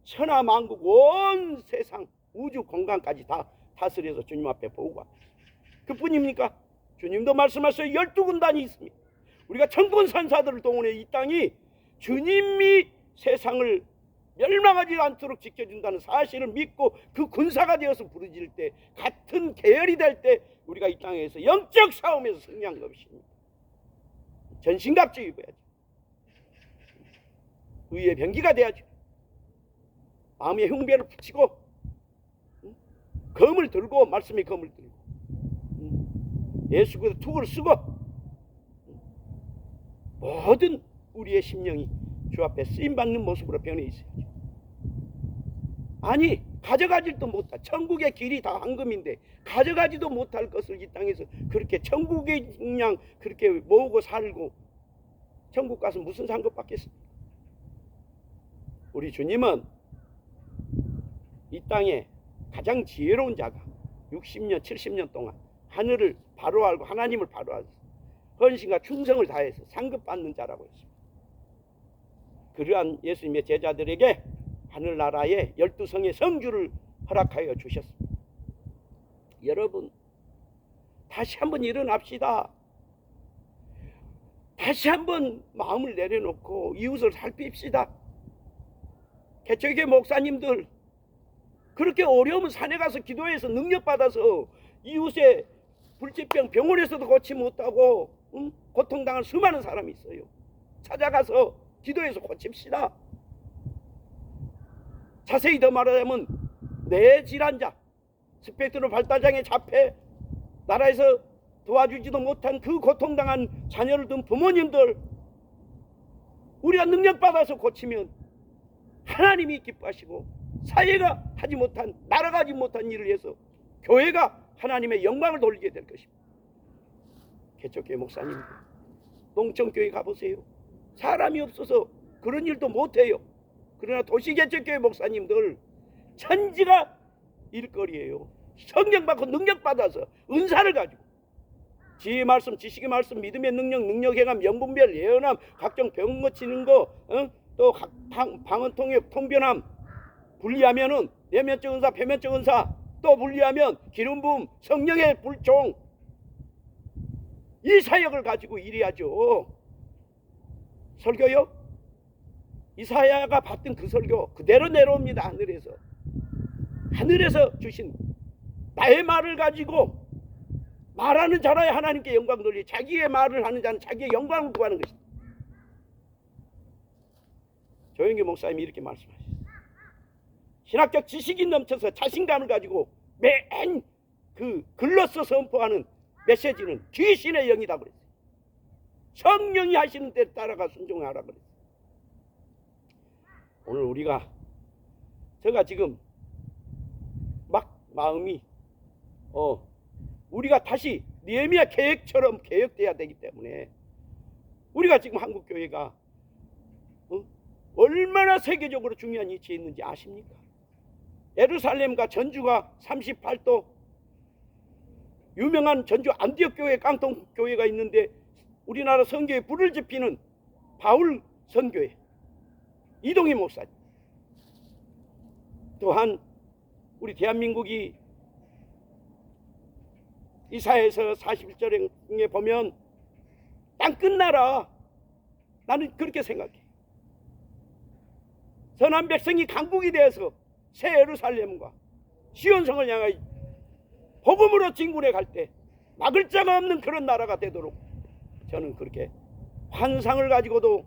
천하 만국 온 세상 우주 공간까지 다 다스려서 주님 앞에 보고 그뿐입니까? 주님도 말씀하셔서 12군단이 있습니다. 우리가 천군 산사들을 동원해 이 땅이 주님이 세상을 멸망하지 않도록 지켜준다는 사실을 믿고 그 군사가 되어서 부르짖을 때, 같은 계열이 될 때 우리가 이 땅에서 영적 싸움에서 승리한 것입니다. 전신갑주 입어야죠. 의의 병기가 돼야죠. 마음의 흉배를 붙이고 검을 들고, 말씀의 검을 들고 예수 그리스도 투구를 쓰고 모든 우리의 심령이 주 앞에 쓰임받는 모습으로 변해 있어야죠. 아니 가져가지도 못할, 천국의 길이 다 황금인데 가져가지도 못할 것을 이 땅에서 그렇게 천국의 그냥 그렇게 모으고 살고 천국 가서 무슨 산 것 받겠습니까? 우리 주님은 이 땅에 가장 지혜로운 자가 60년 70년 동안 하늘을 바로 알고 하나님을 바로 알고 헌신과 충성을 다해서 상급받는 자라고 했습니다. 그러한 예수님의 제자들에게 하늘나라의 12성의 성주를 허락하여 주셨습니다. 여러분 다시 한번 일어납시다. 다시 한번 마음을 내려놓고 이웃을 살핍시다. 개척교회 목사님들 그렇게 어려우면 산에 가서 기도해서 능력받아서 이웃의 불치병 병원에서도 고치 못하고 고통당한 수많은 사람이 있어요. 찾아가서 기도해서 고칩시다. 자세히 더 말하자면 뇌질환자, 스펙트럼 발달장애 자폐, 나라에서 도와주지도 못한 그 고통당한 자녀를 둔 부모님들 우리가 능력받아서 고치면 하나님이 기뻐하시고 사회가 하지 못한, 나라가 하지 못한 일을 해서 교회가 하나님의 영광을 돌리게 될 것입니다. 개척교회 목사님 농촌교회 가보세요. 사람이 없어서 그런 일도 못해요. 그러나 도시개척교회 목사님들 천지가 일거리예요. 성령받고 능력받아서 은사를 가지고 지혜의 말씀, 지식의 말씀, 믿음의 능력, 능력행함, 명분별, 예언함, 각종 병 고치는 거, 또 방언통역, 통변함 분리하면은 내면적 은사, 배면적 은사, 또 분리하면 기름 부음, 성령의 불종, 이 사역을 가지고 일해야죠. 설교요? 이사야가 받던 그 설교 그대로 내려옵니다. 하늘에서 주신 나의 말을 가지고 말하는 자라야 하나님께 영광 돌리, 자기의 말을 하는 자는 자기의 영광을 구하는 것입니다. 조영기 목사님이 이렇게 말씀하셨어요. 신학적 지식이 넘쳐서 자신감을 가지고 맨 그 글로써 선포하는 메시지는 귀신의 영이다 그랬어요. 성령이 하시는 대로 따라가 순종하라 그랬어요. 오늘 제가 지금 막 마음이 우리가 다시 느헤미야 계획처럼 개혁돼야 되기 때문에 우리가 지금 한국교회가 얼마나 세계적으로 중요한 위치에 있는지 아십니까? 예루살렘과 전주가 38도 유명한 전주 안디옥교회 깡통교회가 있는데 우리나라 선교에 불을 지피는 바울 선교회 이동희 목사님, 또한 우리 대한민국이 이사야서 41절에 보면 땅 끝나라, 나는 그렇게 생각해. 선한 백성이 강국이 되어서 새 예루살렘과 시온성을 향하여 복음으로 진군해 갈 때 막을 자가 없는 그런 나라가 되도록 저는 그렇게 환상을 가지고도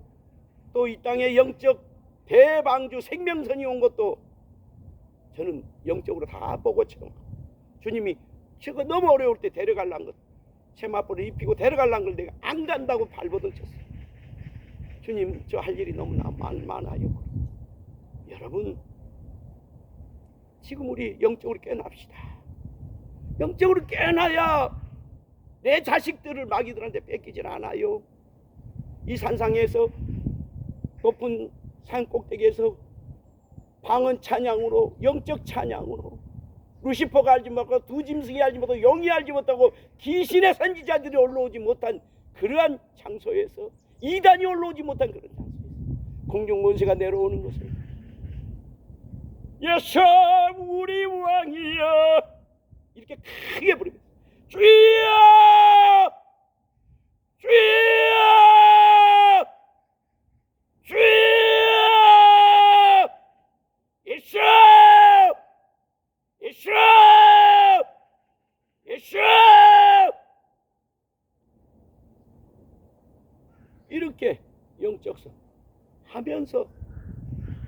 또 이 땅에 영적 대방주 생명선이 온 것도 저는 영적으로 다 보고 주님이 저거 너무 어려울 때 데려갈란 것, 세마포를 입히고 데려갈란 걸 내가 안 간다고 발버둥 쳤어요. 주님 저 할 일이 너무 많아요. 여러분 지금 우리 영적으로 깨어납시다. 영적으로 깨어나야 내 자식들을 마귀들한테 뺏기질 않아요. 이 산상에서 높은 산 꼭대기에서 방언 찬양으로, 영적 찬양으로, 루시퍼가 알지 못하고 두 짐승이 알지 못하고 용이 알지 못하고 귀신의 선지자들이 올라오지 못한 그러한 장소에서, 이단이 올라오지 못한 그런 장소에서 공중문세가 내려오는 것을 예수 우리 왕이여 이렇게 크게 부릅니다. 주여 주여 주여 예수 예수 예수 이렇게 영적성 하면서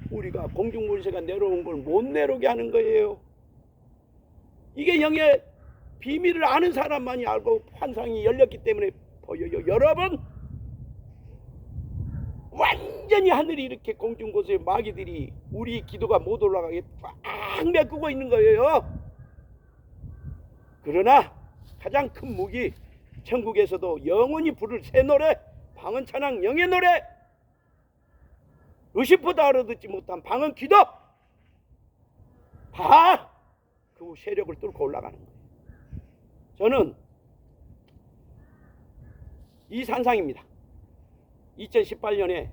우리가 공중문세가 내려온 걸 못 내려오게 하는 거예요. 이게 영의 비밀을 아는 사람만이 알고 환상이 열렸기 때문에 보여요. 여러분 완전히 하늘이 이렇게 공중 곳에 마귀들이 우리 기도가 못 올라가게 꽉 메꾸고 있는 거예요. 그러나 가장 큰 무기, 천국에서도 영원히 부를 새 노래, 방언 찬양 영의 노래, 루시퍼도 알아듣지 못한 방언 기도, 다 그 세력을 뚫고 올라가는 거예요. 저는 이 산상입니다. 2018년에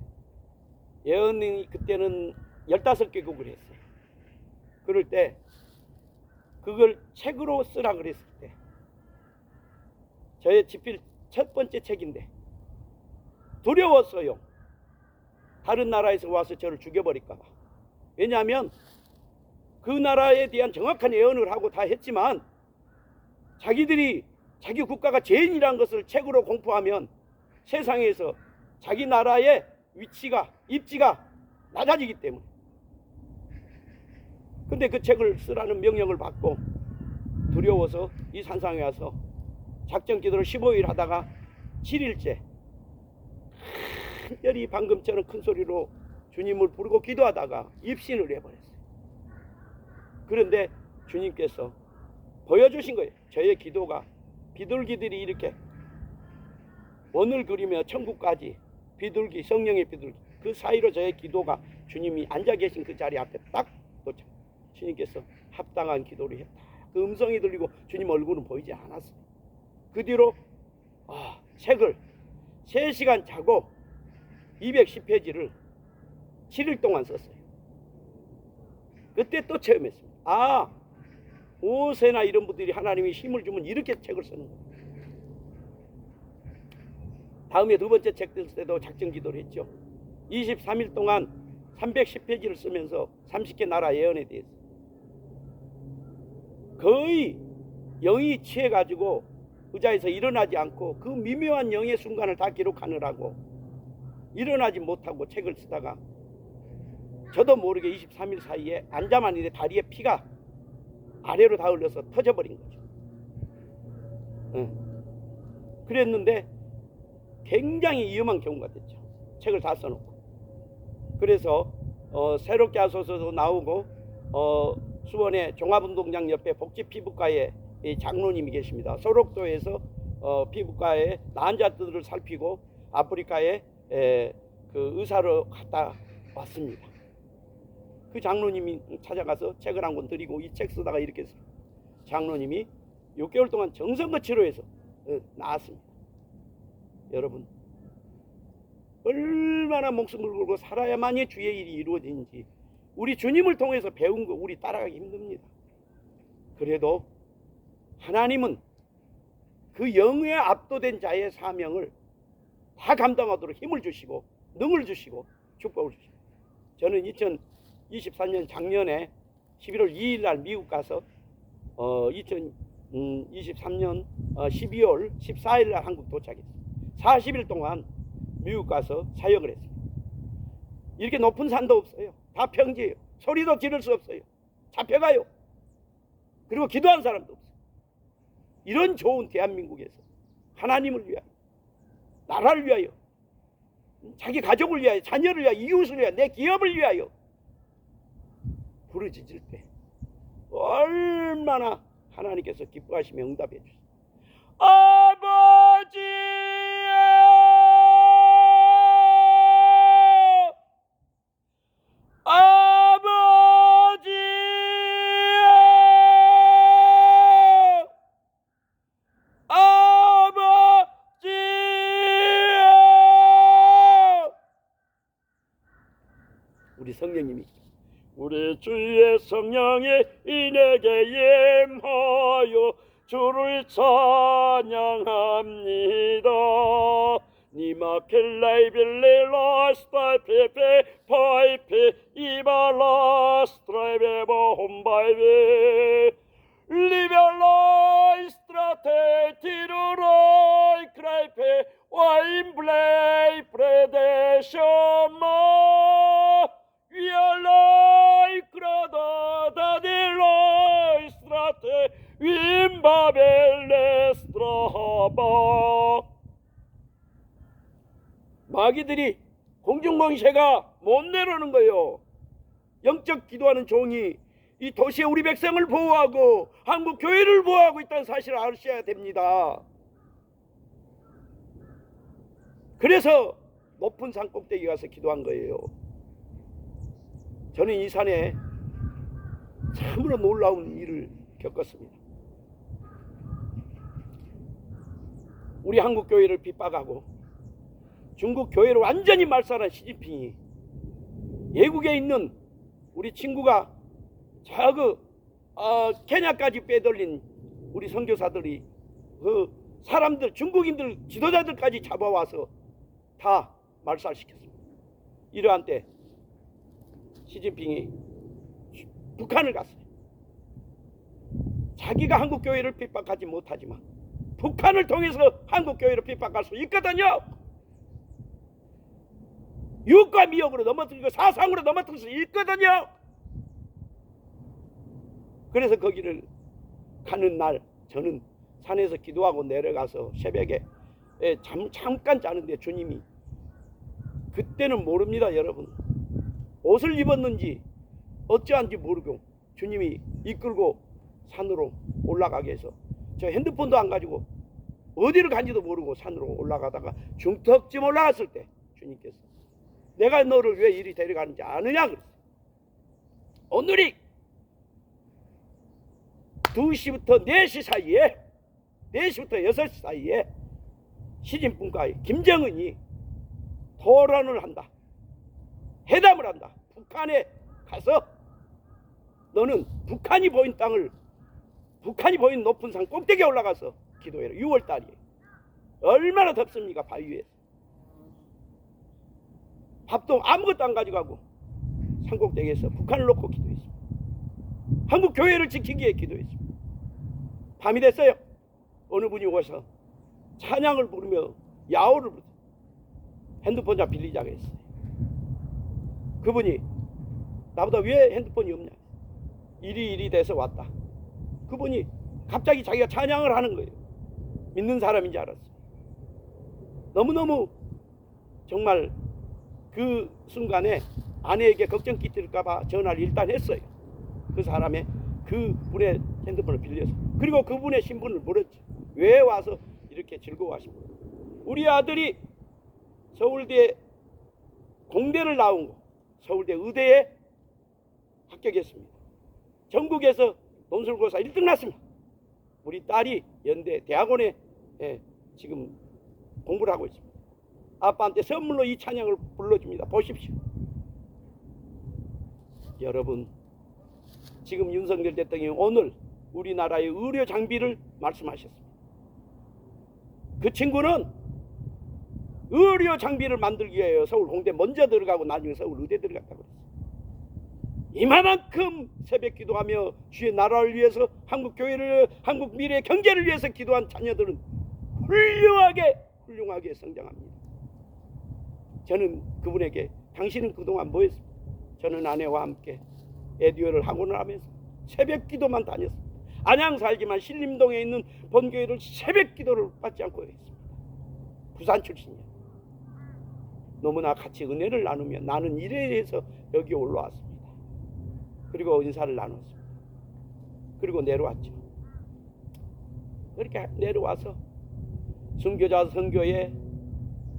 예언이 그때는 15개국을 했어요. 그럴 때 그걸 책으로 쓰라 그랬을 때 저의 집필 첫 번째 책인데 두려웠어요. 다른 나라에서 와서 저를 죽여버릴까 봐. 왜냐하면 그 나라에 대한 정확한 예언을 하고 다 했지만 자기들이 자기 국가가 죄인이라는 것을 책으로 공포하면 세상에서 자기 나라의 위치가, 입지가 낮아지기 때문에. 근데 그 책을 쓰라는 명령을 받고 두려워서 이 산상에 와서 작전 기도를 15일 하다가 7일째 한절이 방금처럼 큰 소리로 주님을 부르고 기도하다가 입신을 해버렸어요. 그런데 주님께서 보여주신 거예요. 저의 기도가 비둘기들이 이렇게 원을 그리며 천국까지 비둘기, 성령의 비둘기, 그 사이로 저의 기도가 주님이 앉아 계신 그 자리 앞에 딱 도착. 주님께서 합당한 기도를 했다. 그 음성이 들리고 주님 얼굴은 보이지 않았어요. 그 뒤로 책을 3시간 자고 210페이지를 7일 동안 썼어요. 그때 또 체험했습니다. 모세나 이런 분들이 하나님이 힘을 주면 이렇게 책을 쓰는 거예요. 다음에 두 번째 책 쓸 때도 작전 기도를 했죠. 23일 동안 310페이지를 쓰면서 30개 나라 예언에 대해서 거의 영이 취해가지고 의자에서 일어나지 않고 그 미묘한 영의 순간을 다 기록하느라고 일어나지 못하고 책을 쓰다가 저도 모르게 23일 사이에 앉아만 있는데 다리에 피가 아래로 다 흘러서 터져버린 거죠. 그랬는데 굉장히 위험한 경우가 됐죠. 책을 다 써놓고. 그래서 새롭게 하소서도 나오고 수원의 종합운동장 옆에 복지피부과에 장로님이 계십니다. 소록도에서 피부과에 난자들을 살피고 아프리카에 그 의사로 갔다 왔습니다. 그 장로님이 찾아가서 책을 한 권 드리고 이 책 쓰다가 이렇게 했어요. 장로님이 6개월 동안 정성껏 치료해서 나았습니다. 여러분, 얼마나 목숨을 걸고 살아야만이 주의 일이 이루어지는지 우리 주님을 통해서 배운 거 우리 따라가기 힘듭니다. 그래도 하나님은 그 영에 압도된 자의 사명을 다 감당하도록 힘을 주시고 능을 주시고 축복을 주시고, 저는 2023년 작년에 11월 2일 날 미국 가서 2023년 12월 14일 날 한국 도착했어요. 40일 동안 미국 가서 사역을 했습니다. 이렇게 높은 산도 없어요. 다 평지예요. 소리도 지를 수 없어요. 잡혀가요. 그리고 기도한 사람도 없어요. 이런 좋은 대한민국에서 하나님을 위하여, 나라를 위하여, 자기 가족을 위하여, 자녀를 위하여, 이웃을 위하여, 내 기업을 위하여 부르짖을 때 얼마나 하나님께서 기뻐하시며 응답해 주세요. 아버지, 아버지, 아버지. 우리 성령님이 우리 주의 성령이 인에게 임하여 주를 찬양합니다. 니마켈라이 빌레라 스타이페페 파이페 이발라 스트라이베버 홈바이베 리벨라이 스트라테 티루라이 크라이페 와인 블레이 프레데셔마 위알라이 크라다 다딜라이 스트라테 윈바벨레스트라바. 마귀들이 공중공세가 못 내려오는 거예요. 영적 기도하는 종이 이 도시의 우리 백성을 보호하고 한국 교회를 보호하고 있다는 사실을 아셔야 됩니다. 그래서 높은 산 꼭대기 가서 기도한 거예요. 저는 이 산에 참으로 놀라운 일을 겪었습니다. 우리 한국 교회를 핍박하고 중국 교회를 완전히 말살한 시진핑이 외국에 있는 우리 친구가 케냐까지 빼돌린 우리 선교사들이 그 사람들 중국인들 지도자들까지 잡아와서 다 말살시켰습니다. 이러한 때 시진핑이 북한을 갔어요. 자기가 한국 교회를 핍박하지 못하지만 북한을 통해서 한국 교회를 핍박할 수 있거든요. 유혹과 미혹으로 넘어뜨리고 사상으로 넘어뜨릴 수 있거든요. 그래서 거기를 가는 날 저는 산에서 기도하고 내려가서 새벽에 잠깐 자는데 주님이, 그때는 모릅니다 여러분, 옷을 입었는지 어찌한지 모르고 주님이 이끌고 산으로 올라가게 해서 저 핸드폰도 안 가지고 어디를 간지도 모르고 산으로 올라가다가 중턱쯤 올라갔을 때 주님께서 내가 너를 왜 이리 데려가는지 아느냐 그랬어요. 오늘이 2시부터 4시 사이에 4시부터 6시 사이에 시진핑과 김정은이 토론을 한다, 회담을 한다. 북한에 가서 너는 북한이 보인 땅을, 북한이 보인 높은 산 꼭대기에 올라가서 기도해라. 6월달이에요. 얼마나 덥습니까? 바위 위에서 밥도 아무것도 안 가져가고 산 꼭대기에서 북한을 놓고 기도했습니다. 한국 교회를 지키기 위해 기도했습니다. 밤이 됐어요. 어느 분이 오셔서 찬양을 부르며 야호를 부르, 핸드폰 좀 빌리자고 했어요. 그분이 나보다 왜 핸드폰이 없냐, 일이 돼서 왔다. 그분이 갑자기 자기가 찬양을 하는 거예요. 믿는 사람인 줄 알았어요. 너무너무 정말 그 순간에 아내에게 걱정 끼칠까봐 전화를 일단 했어요. 그 사람의, 그 분의 핸드폰을 빌려서. 그리고 그분의 신분을 물었지. 왜 와서 이렇게 즐거워하십니까? 우리 아들이 서울대 공대를 나온 거, 서울대 의대에 합격했습니다. 전국에서 논술고사 1등 났습니다. 우리 딸이 연대 대학원에 지금 공부를 하고 있습니다. 아빠한테 선물로 이 찬양을 불러줍니다. 보십시오. 여러분, 지금 윤석열 대통령이 오늘 우리나라의 의료 장비를 말씀하셨습니다. 그 친구는 의료 장비를 만들기 위해 서울 공대 먼저 들어가고 나중에 서울 의대 들어갔다고 그랬어요. 이만큼 새벽 기도하며 주의 나라를 위해서, 한국 교회를, 한국 미래의 경제를 위해서 기도한 자녀들은 훌륭하게 성장합니다. 저는 그분에게 당신은 그동안 뭐 했습니까? 저는 아내와 함께 에듀어를 학원을 하면서 새벽 기도만 다녔습니다. 안양 살지만 신림동에 있는 본교회를 새벽 기도를 받지 않고 했습니다. 부산 출신이에요. 너무나 같이 은혜를 나누며 나는 일에 대해서 여기 올라왔습니다. 그리고 인사를 나눴습니다. 그리고 내려왔죠. 그렇게 내려와서 순교자 선교회,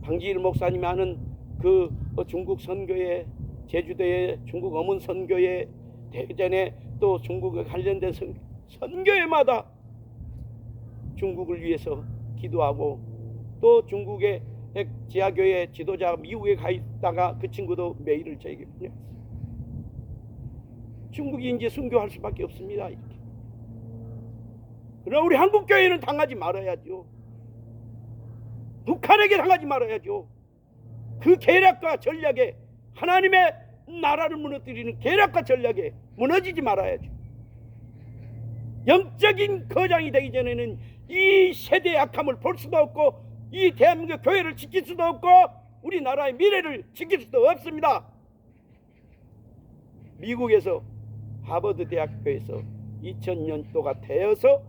방지일 목사님이 하는 그 중국 선교회, 제주도의 중국 어문 선교회, 대전에 또 중국에 관련된 선교회마다 중국을 위해서 기도하고, 또 중국의 지하교회 지도자 미국에 가 있다가 그 친구도 메일을 저에게 보냈어요. 중국이 이제 순교할 수밖에 없습니다. 이렇게. 그러나 우리 한국 교회는 당하지 말아야죠. 북한에게 당하지 말아야죠. 그 계략과 전략에, 하나님의 나라를 무너뜨리는 계략과 전략에 무너지지 말아야죠. 영적인 거장이 되기 전에는 이 세대의 악함을 볼 수도 없고, 이 대한민국 교회를 지킬 수도 없고, 우리나라의 미래를 지킬 수도 없습니다. 미국에서 하버드 대학교에서 2000년도가 되어서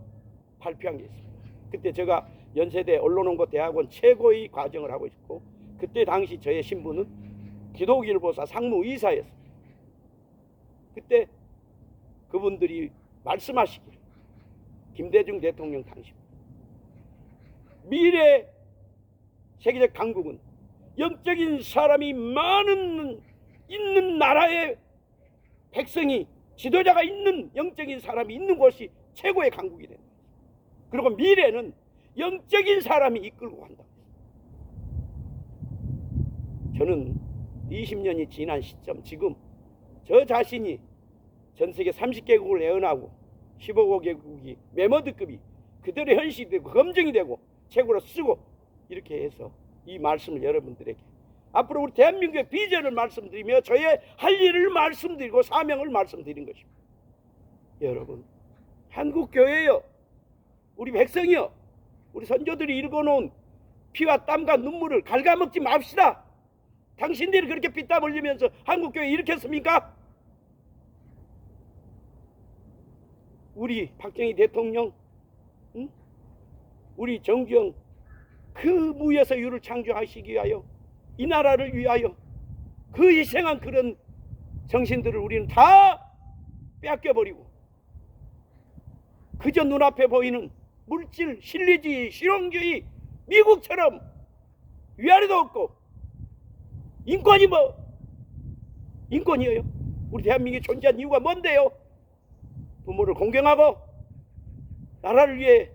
발표한 게 있습니다. 그때 제가 연세대 언론홍보 대학원 최고의 과정을 하고 있고, 그때 당시 저의 신분은 기독일보사 상무이사였어요. 그때 그분들이 말씀하시기를 김대중 대통령 당시 미래 세계적 강국은 영적인 사람이 많은 있는 나라의 백성이 지도자가 있는 영적인 사람이 있는 곳이 최고의 강국이 된다. 그리고 미래는 영적인 사람이 이끌고 간다. 저는 20년이 지난 시점 지금 저 자신이 전 세계 30개국을 애원하고 15개국이 메모드급이 그들의 현실이 되고 검증이 되고 책으로 쓰고 이렇게 해서 이 말씀을 여러분들에게 앞으로 우리 대한민국의 비전을 말씀드리며 저의 할 일을 말씀드리고 사명을 말씀드린 것입니다. 여러분, 한국교회요, 우리 백성이요, 우리 선조들이 읽어놓은 피와 땀과 눈물을 갉아먹지 맙시다. 당신들이 그렇게 피땀 흘리면서 한국교회 일으켰습니까? 우리 박정희 대통령, 응? 우리 정주영 그 무에서 유를 창조하시기 위하여 이 나라를 위하여 그 희생한 그런 정신들을 우리는 다 뺏겨버리고 그저 눈앞에 보이는 물질, 실리주의, 실용주의, 미국처럼 위아래도 없고 인권이 뭐 인권이에요. 우리 대한민국이 존재한 이유가 뭔데요? 부모를 공경하고 나라를 위해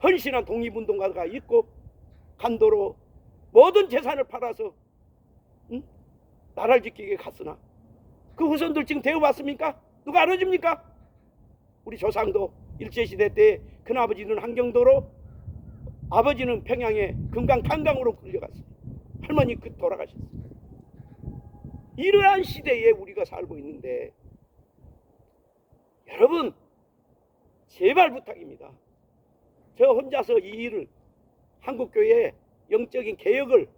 헌신한 독립운동가가 있고 간도로 모든 재산을 팔아서 나라를 지키게 갔으나 그 후손들 지금 대우받습니까? 누가 알아줍니까? 우리 조상도 일제시대 때 큰아버지는 한경도로 아버지는 평양에 금강 탄강으로 끌려갔어요. 할머니 그 돌아가셨어요. 이러한 시대에 우리가 살고 있는데 여러분 제발 부탁입니다. 저 혼자서 이 일을 한국교회의 영적인 개혁을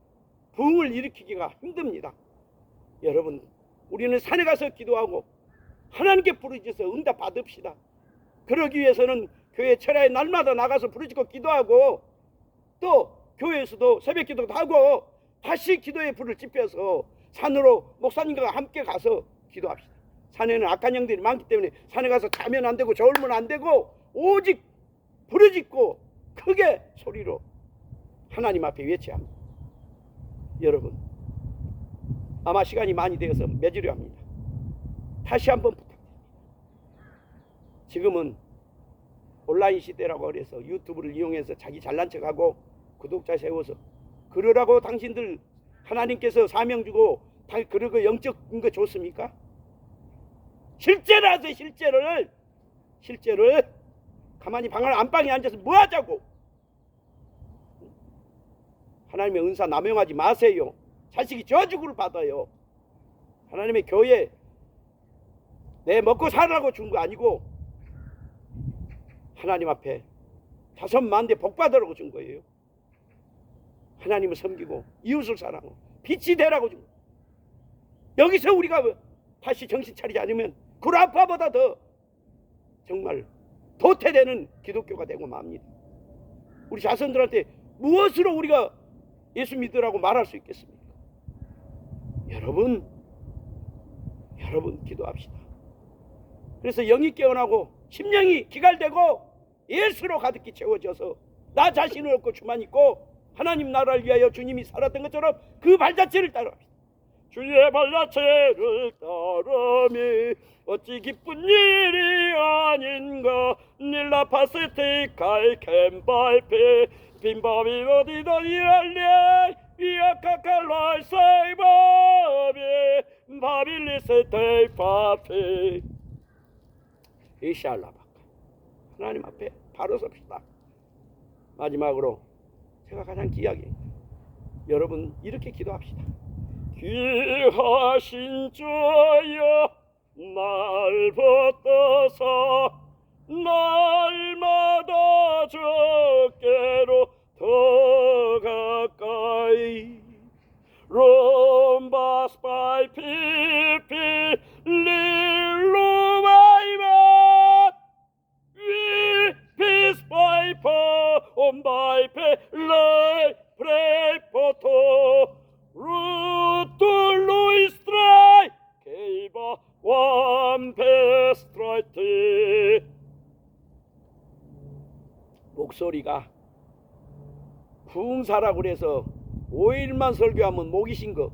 부흥을 일으키기가 힘듭니다. 여러분 우리는 산에 가서 기도하고 하나님께 부르짖어서 응답 받읍시다. 그러기 위해서는 교회 철야에 날마다 나가서 부르짖고 기도하고 또 교회에서도 새벽 기도도 하고 다시 기도의 불을 지펴서 산으로 목사님과 함께 가서 기도합시다. 산에는 악한 영들이 많기 때문에 산에 가서 자면 안 되고 저울면 안 되고 오직 부르짖고 크게 소리로 하나님 앞에 외쳐야 합니다. 여러분 아마 시간이 많이 되어서 맺으려 합니다. 다시 한번 부탁드립니다. 지금은 온라인 시대라고 그래서 유튜브를 이용해서 자기 잘난 척하고 구독자 세워서 그러라고 당신들 하나님께서 사명 주고 그러고 영적인 거 줬습니까? 실제로 하세요. 실제를 가만히 방 안방에 앉아서 뭐 하자고. 하나님의 은사 남용하지 마세요. 자식이 저주를 받아요. 하나님의 교회 내 먹고 살라고 준 거 아니고 하나님 앞에 자손만 대 복 받으라고 준 거예요. 하나님을 섬기고 이웃을 사랑하고 빛이 되라고 준 거예요. 여기서 우리가 다시 정신 차리지 않으면 구라파보다 더 정말 도태되는 기독교가 되고 맙니다. 우리 자손들한테 무엇으로 우리가 예수 믿으라고 말할 수 있겠습니까? 여러분 기도합시다. 그래서 영이 깨어나고 심령이 기갈되고 예수로 가득히 채워져서 나 자신을 얻고 주만 있고 하나님 나라를 위하여 주님이 살았던 것처럼 그 발자취를 따라합시다. 주의 발자취를 따르미 어찌 기쁜 일이 아닌가. 닐라파스티카이 캔발피 빈바비 어디다 이랄리 이아카칼라이 세이바비 바빌리스 테이파피 이샬라바카. 하나님 앞에 바로 섭시다. 마지막으로 제가 가장 귀하게 여러분 이렇게 기도합시다. 귀하신 주여 날 붙드사 날마다 주께로 더 가까이 롬바스파이 피피 릴루마이마 위피스파이퍼 온바이페 레이 프레이포토 루투 목소리가 풍사라고 그래서 5일만 설교하면 목이 쉰 거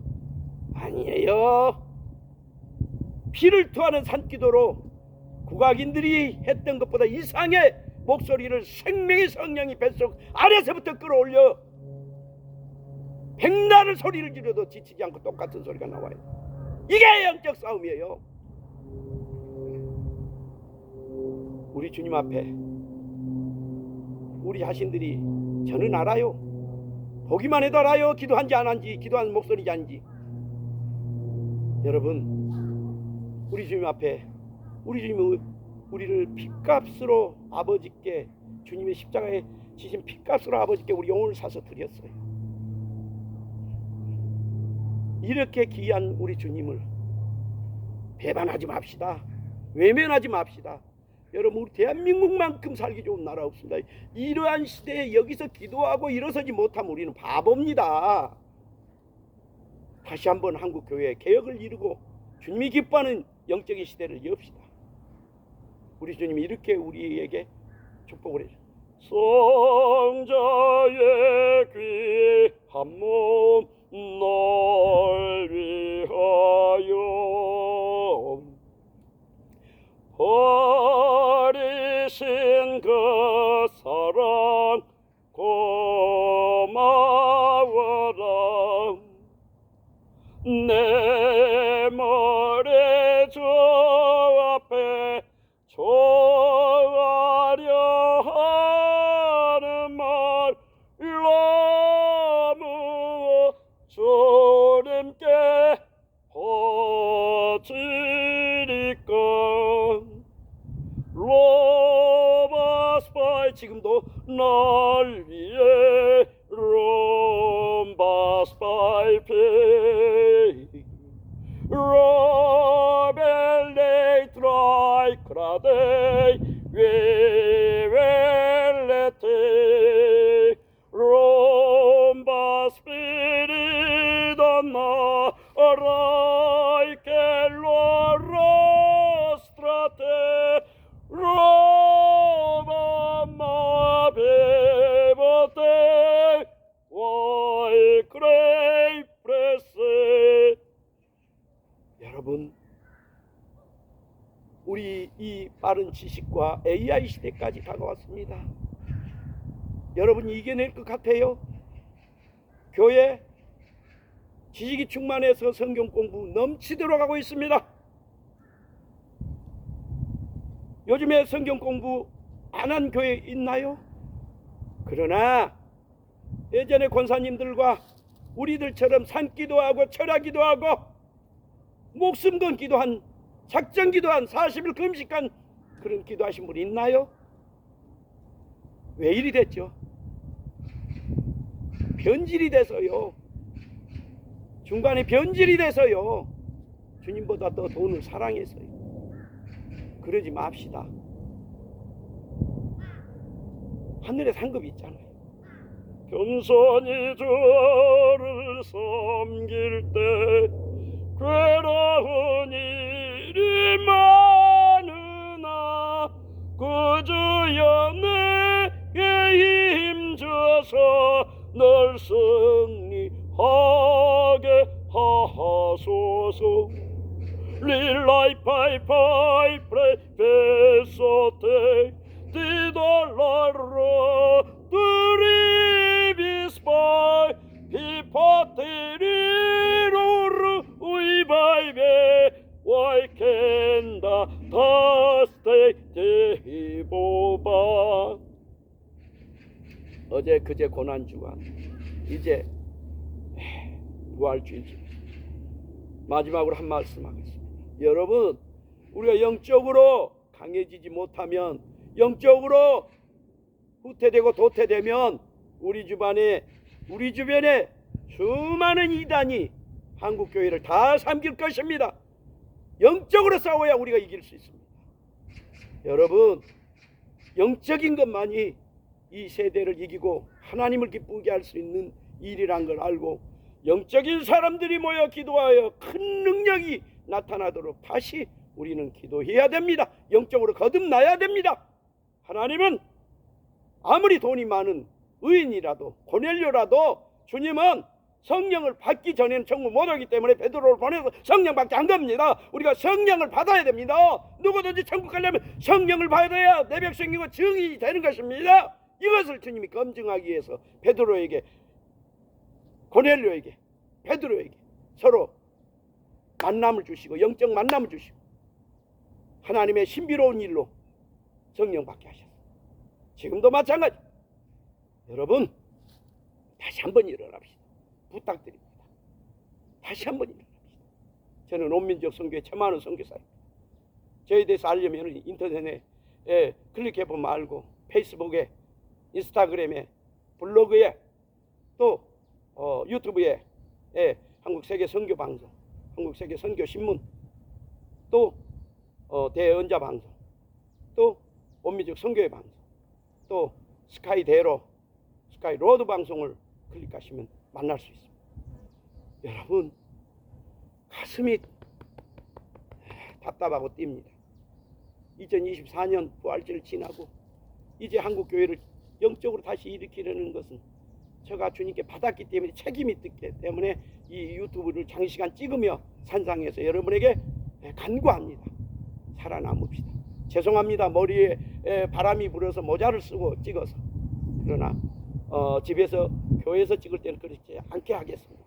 아니에요. 피를 토하는 산기도로 국악인들이 했던 것보다 이상의 목소리를 생명의 성령이 뱃속 아래서부터 끌어올려 백날을 소리를 지르도 지치지 않고 똑같은 소리가 나와요. 이게 영적 싸움이에요. 우리 주님 앞에 우리 자신들이 저는 알아요. 보기만 해도 알아요. 기도한지 안 한지, 기도하는 목소리인지 아닌지. 여러분, 우리 주님 앞에 우리 주님은 우리를 핏값으로 아버지께, 주님의 십자가에 지신 핏값으로 아버지께 우리 영혼을 사서 드렸어요. 이렇게 귀한 우리 주님을 배반하지 맙시다. 외면하지 맙시다. 여러분, 우리 대한민국만큼 살기 좋은 나라 없습니다. 이러한 시대에 여기서 기도하고 일어서지 못하면 우리는 바보입니다. 다시 한번 한국교회 개혁을 이루고 주님이 기뻐하는 영적인 시대를 엽시다. 우리 주님이 이렇게 우리에게 축복을 해주세요. 성자의 귀한 몸 널 위하여 버리신 그 사랑 고마워라. 내 머리 주 앞에 좋아하려 하는 말 너무 주님께 바치리까. 로바스파이 지금도 날 위해 롬바스파이 피 로벨레이 트라이 크라데이 웨벨레테 롬바스피리다나 라이 켈로로스트라테 로마마 베버테 와이 크레이 프레스. 여러분, 우리 이 빠른 지식과 AI 시대까지 다가왔습니다. 여러분이 이겨낼 것 같아요? 교회 지식이 충만해서 성경 공부 넘치도록 하고 있습니다. 요즘에 성경 공부 안 한 교회 있나요? 그러나 예전에 권사님들과 우리들처럼 산기도하고 철야기도하고 목숨 건 기도한, 작정 기도한, 40일 금식한 그런 기도하신 분 있나요? 왜 이리 됐죠? 변질이 돼서요. 중간에 변질이 돼서요. 주님보다 더 돈을 사랑해서요. 그러지 맙시다. 하늘에 상급이 있잖아요. 겸손히 주를 섬길 때 괴로운 일이 많으나 그 주여 내게 힘줘서 널 승리하게 하소서. 릴라이 파이파이 프레이 베소테 디돌라로 드리비스파이 피파테리로르 우이바이베 와이켄다 다스테 데히보바. 어제 그제 고난주간, 이제 부활주일입니다. 마지막으로 한 말씀 하겠습니다. 여러분, 우리가 영적으로 강해지지 못하면, 영적으로 후퇴되고 도태되면 우리 주변에 수많은 이단이 한국교회를 다 삼킬 것입니다. 영적으로 싸워야 우리가 이길 수 있습니다. 여러분, 영적인 것만이 이 세대를 이기고 하나님을 기쁘게 할 수 있는 일이란 걸 알고 영적인 사람들이 모여 기도하여 큰 능력이 나타나도록 다시 우리는 기도해야 됩니다. 영적으로 거듭나야 됩니다. 하나님은 아무리 돈이 많은 의인이라도 고넬료라도 주님은 성령을 받기 전에는 천국 못 오기 때문에 베드로를 보내서 성령 받게 한 겁니다. 우리가 성령을 받아야 됩니다. 누구든지 천국 가려면 성령을 받아야 내 백성이고 증인이 되는 것입니다. 이것을 주님이 검증하기 위해서 베드로에게, 고넬료에게, 베드로에게 서로 만남을 주시고 영적 만남을 주시고 하나님의 신비로운 일로 성령 받게 하셨어요. 지금도 마찬가지. 여러분 다시 한번 일어납시다. 부탁드립니다. 다시 한번 일어납시다. 저는 온민족 선교회 최만우 선교사입니다. 저에 대해서 알려면 인터넷에 클릭해보면 알고, 페이스북에, 인스타그램에, 블로그에, 또 유튜브에, 한국세계 선교방송, 한국세계 선교신문, 또 대언자 방송, 또 온민족 선교회 방송, 또 스카이 대로, 스카이 로드 방송을 클릭하시면 만날 수 있습니다. 여러분 가슴이 답답하고 뜁니다. 2024년 부활절을 지나고 이제 한국교회를 영적으로 다시 일으키려는 것은 제가 주님께 받았기 때문에 책임이 있기 때문에 이 유튜브를 장시간 찍으며 산상에서 여러분에게 간구합니다. 살아남읍시다. 죄송합니다. 머리에 바람이 불어서 모자를 쓰고 찍어서. 그러나 집에서 교회에서 찍을 때는 그렇지 않게 하겠습니다.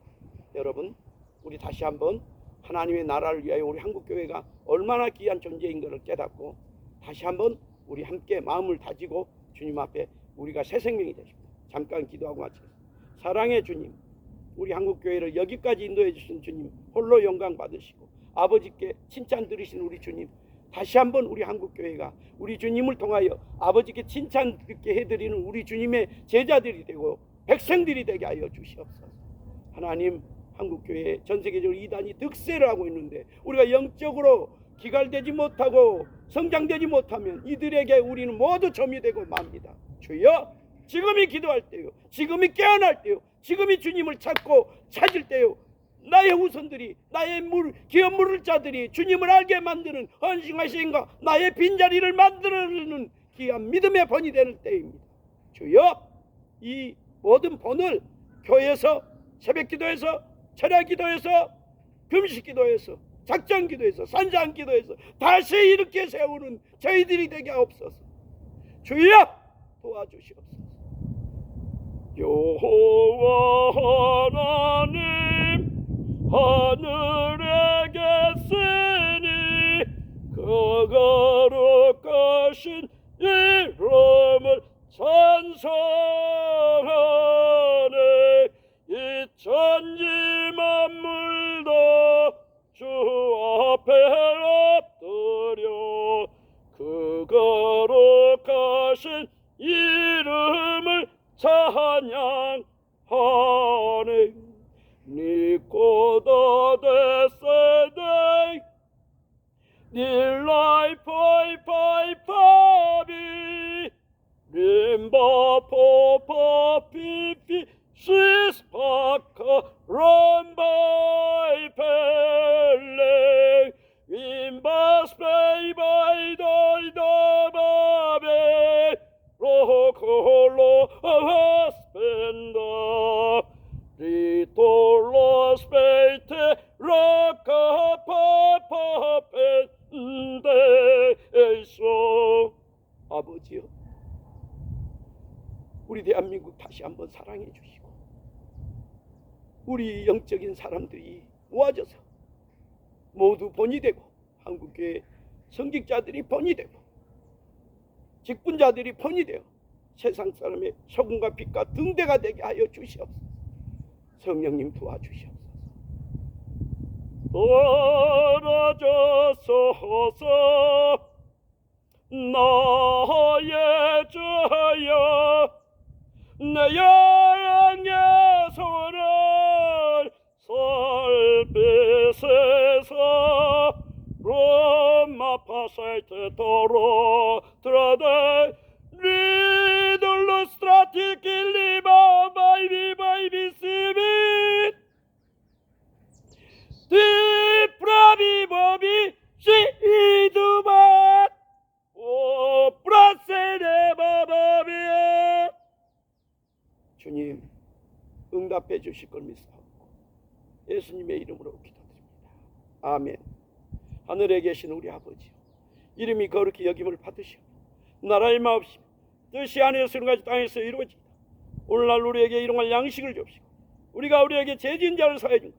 여러분 우리 다시 한번 하나님의 나라를 위하여 우리 한국교회가 얼마나 귀한 존재인 것을 깨닫고 다시 한번 우리 함께 마음을 다지고 주님 앞에 우리가 새 생명이 되십니다. 잠깐 기도하고 마치겠습니다. 사랑의 주님, 우리 한국교회를 여기까지 인도해 주신 주님 홀로 영광 받으시고 아버지께 칭찬 들으신 우리 주님, 다시 한번 우리 한국교회가 우리 주님을 통하여 아버지께 칭찬 듣게 해드리는 우리 주님의 제자들이 되고 백성들이 되게 하여 주시옵소서. 하나님, 한국교회 전세계적으로 이단이 득세를 하고 있는데 우리가 영적으로 기갈되지 못하고 성장되지 못하면 이들에게 우리는 모두 점이 되고 맙니다. 주여, 지금이 기도할 때요, 지금이 깨어날 때요, 지금이 주님을 찾고 찾을 때요, 나의 후손들이, 나의 기업 물을 자들이 주님을 알게 만드는 헌신하신가 나의 빈자리를 만들어주는 귀한 믿음의 번이 되는 때입니다. 주여, 이 모든 번을 교회에서, 새벽기도에서, 철야기도에서, 금식기도에서, 작전기도에서, 산상기도에서 다시 일으켜 세우는 저희들이 되게 하옵소서. 주여, 도와주시옵소서. 여호와 하나님, 하늘에 계시니 그 거룩하신 이름을 찬송하네. 이 천지 만물도 주 앞에 엎드려 그 거룩하신 이름을 찬양하네. 니코다 데세데 닐라이 파이 파비 림바 포파 피피 시스파카 럼바이 펠레 임바 스페이바이 도이도바베 로콜로 하스펜다 리톨로 스페이테 라카파파펜데에서. 아버지여, 우리 대한민국 다시 한번 사랑해 주시고 우리 영적인 사람들이 모아져서 모두 본이 되고 한국교회 성직자들이 본이 되고 직분자들이 본이 되어 세상 사람의 소금과 빛과 등대가 되게 하여 주시옵소서. 성령님 도와주시옵소서. 떨어져서서 나의 주여, 내 영의 손을 살피소서. 로마 파사이트 도로 트라데 리돌로 스트라티킬리바 바이비 시빗 디프라비보비 시이두바 오 프라세네 바바비에 응답해 주실 걸 믿사옵고 예수님의 이름으로 기도드립니다. 아멘. 하늘에 계신 우리 아버지요, 이름이 거룩히 여김을 받으시오. 나라의 마옵시며 뜻이 하늘에서 이룬같이 땅에서 이루어지이다. 오늘날 우리에게 일용할 양식을 주옵시고 우리가 우리에게 죄 지은 자를 사하여 준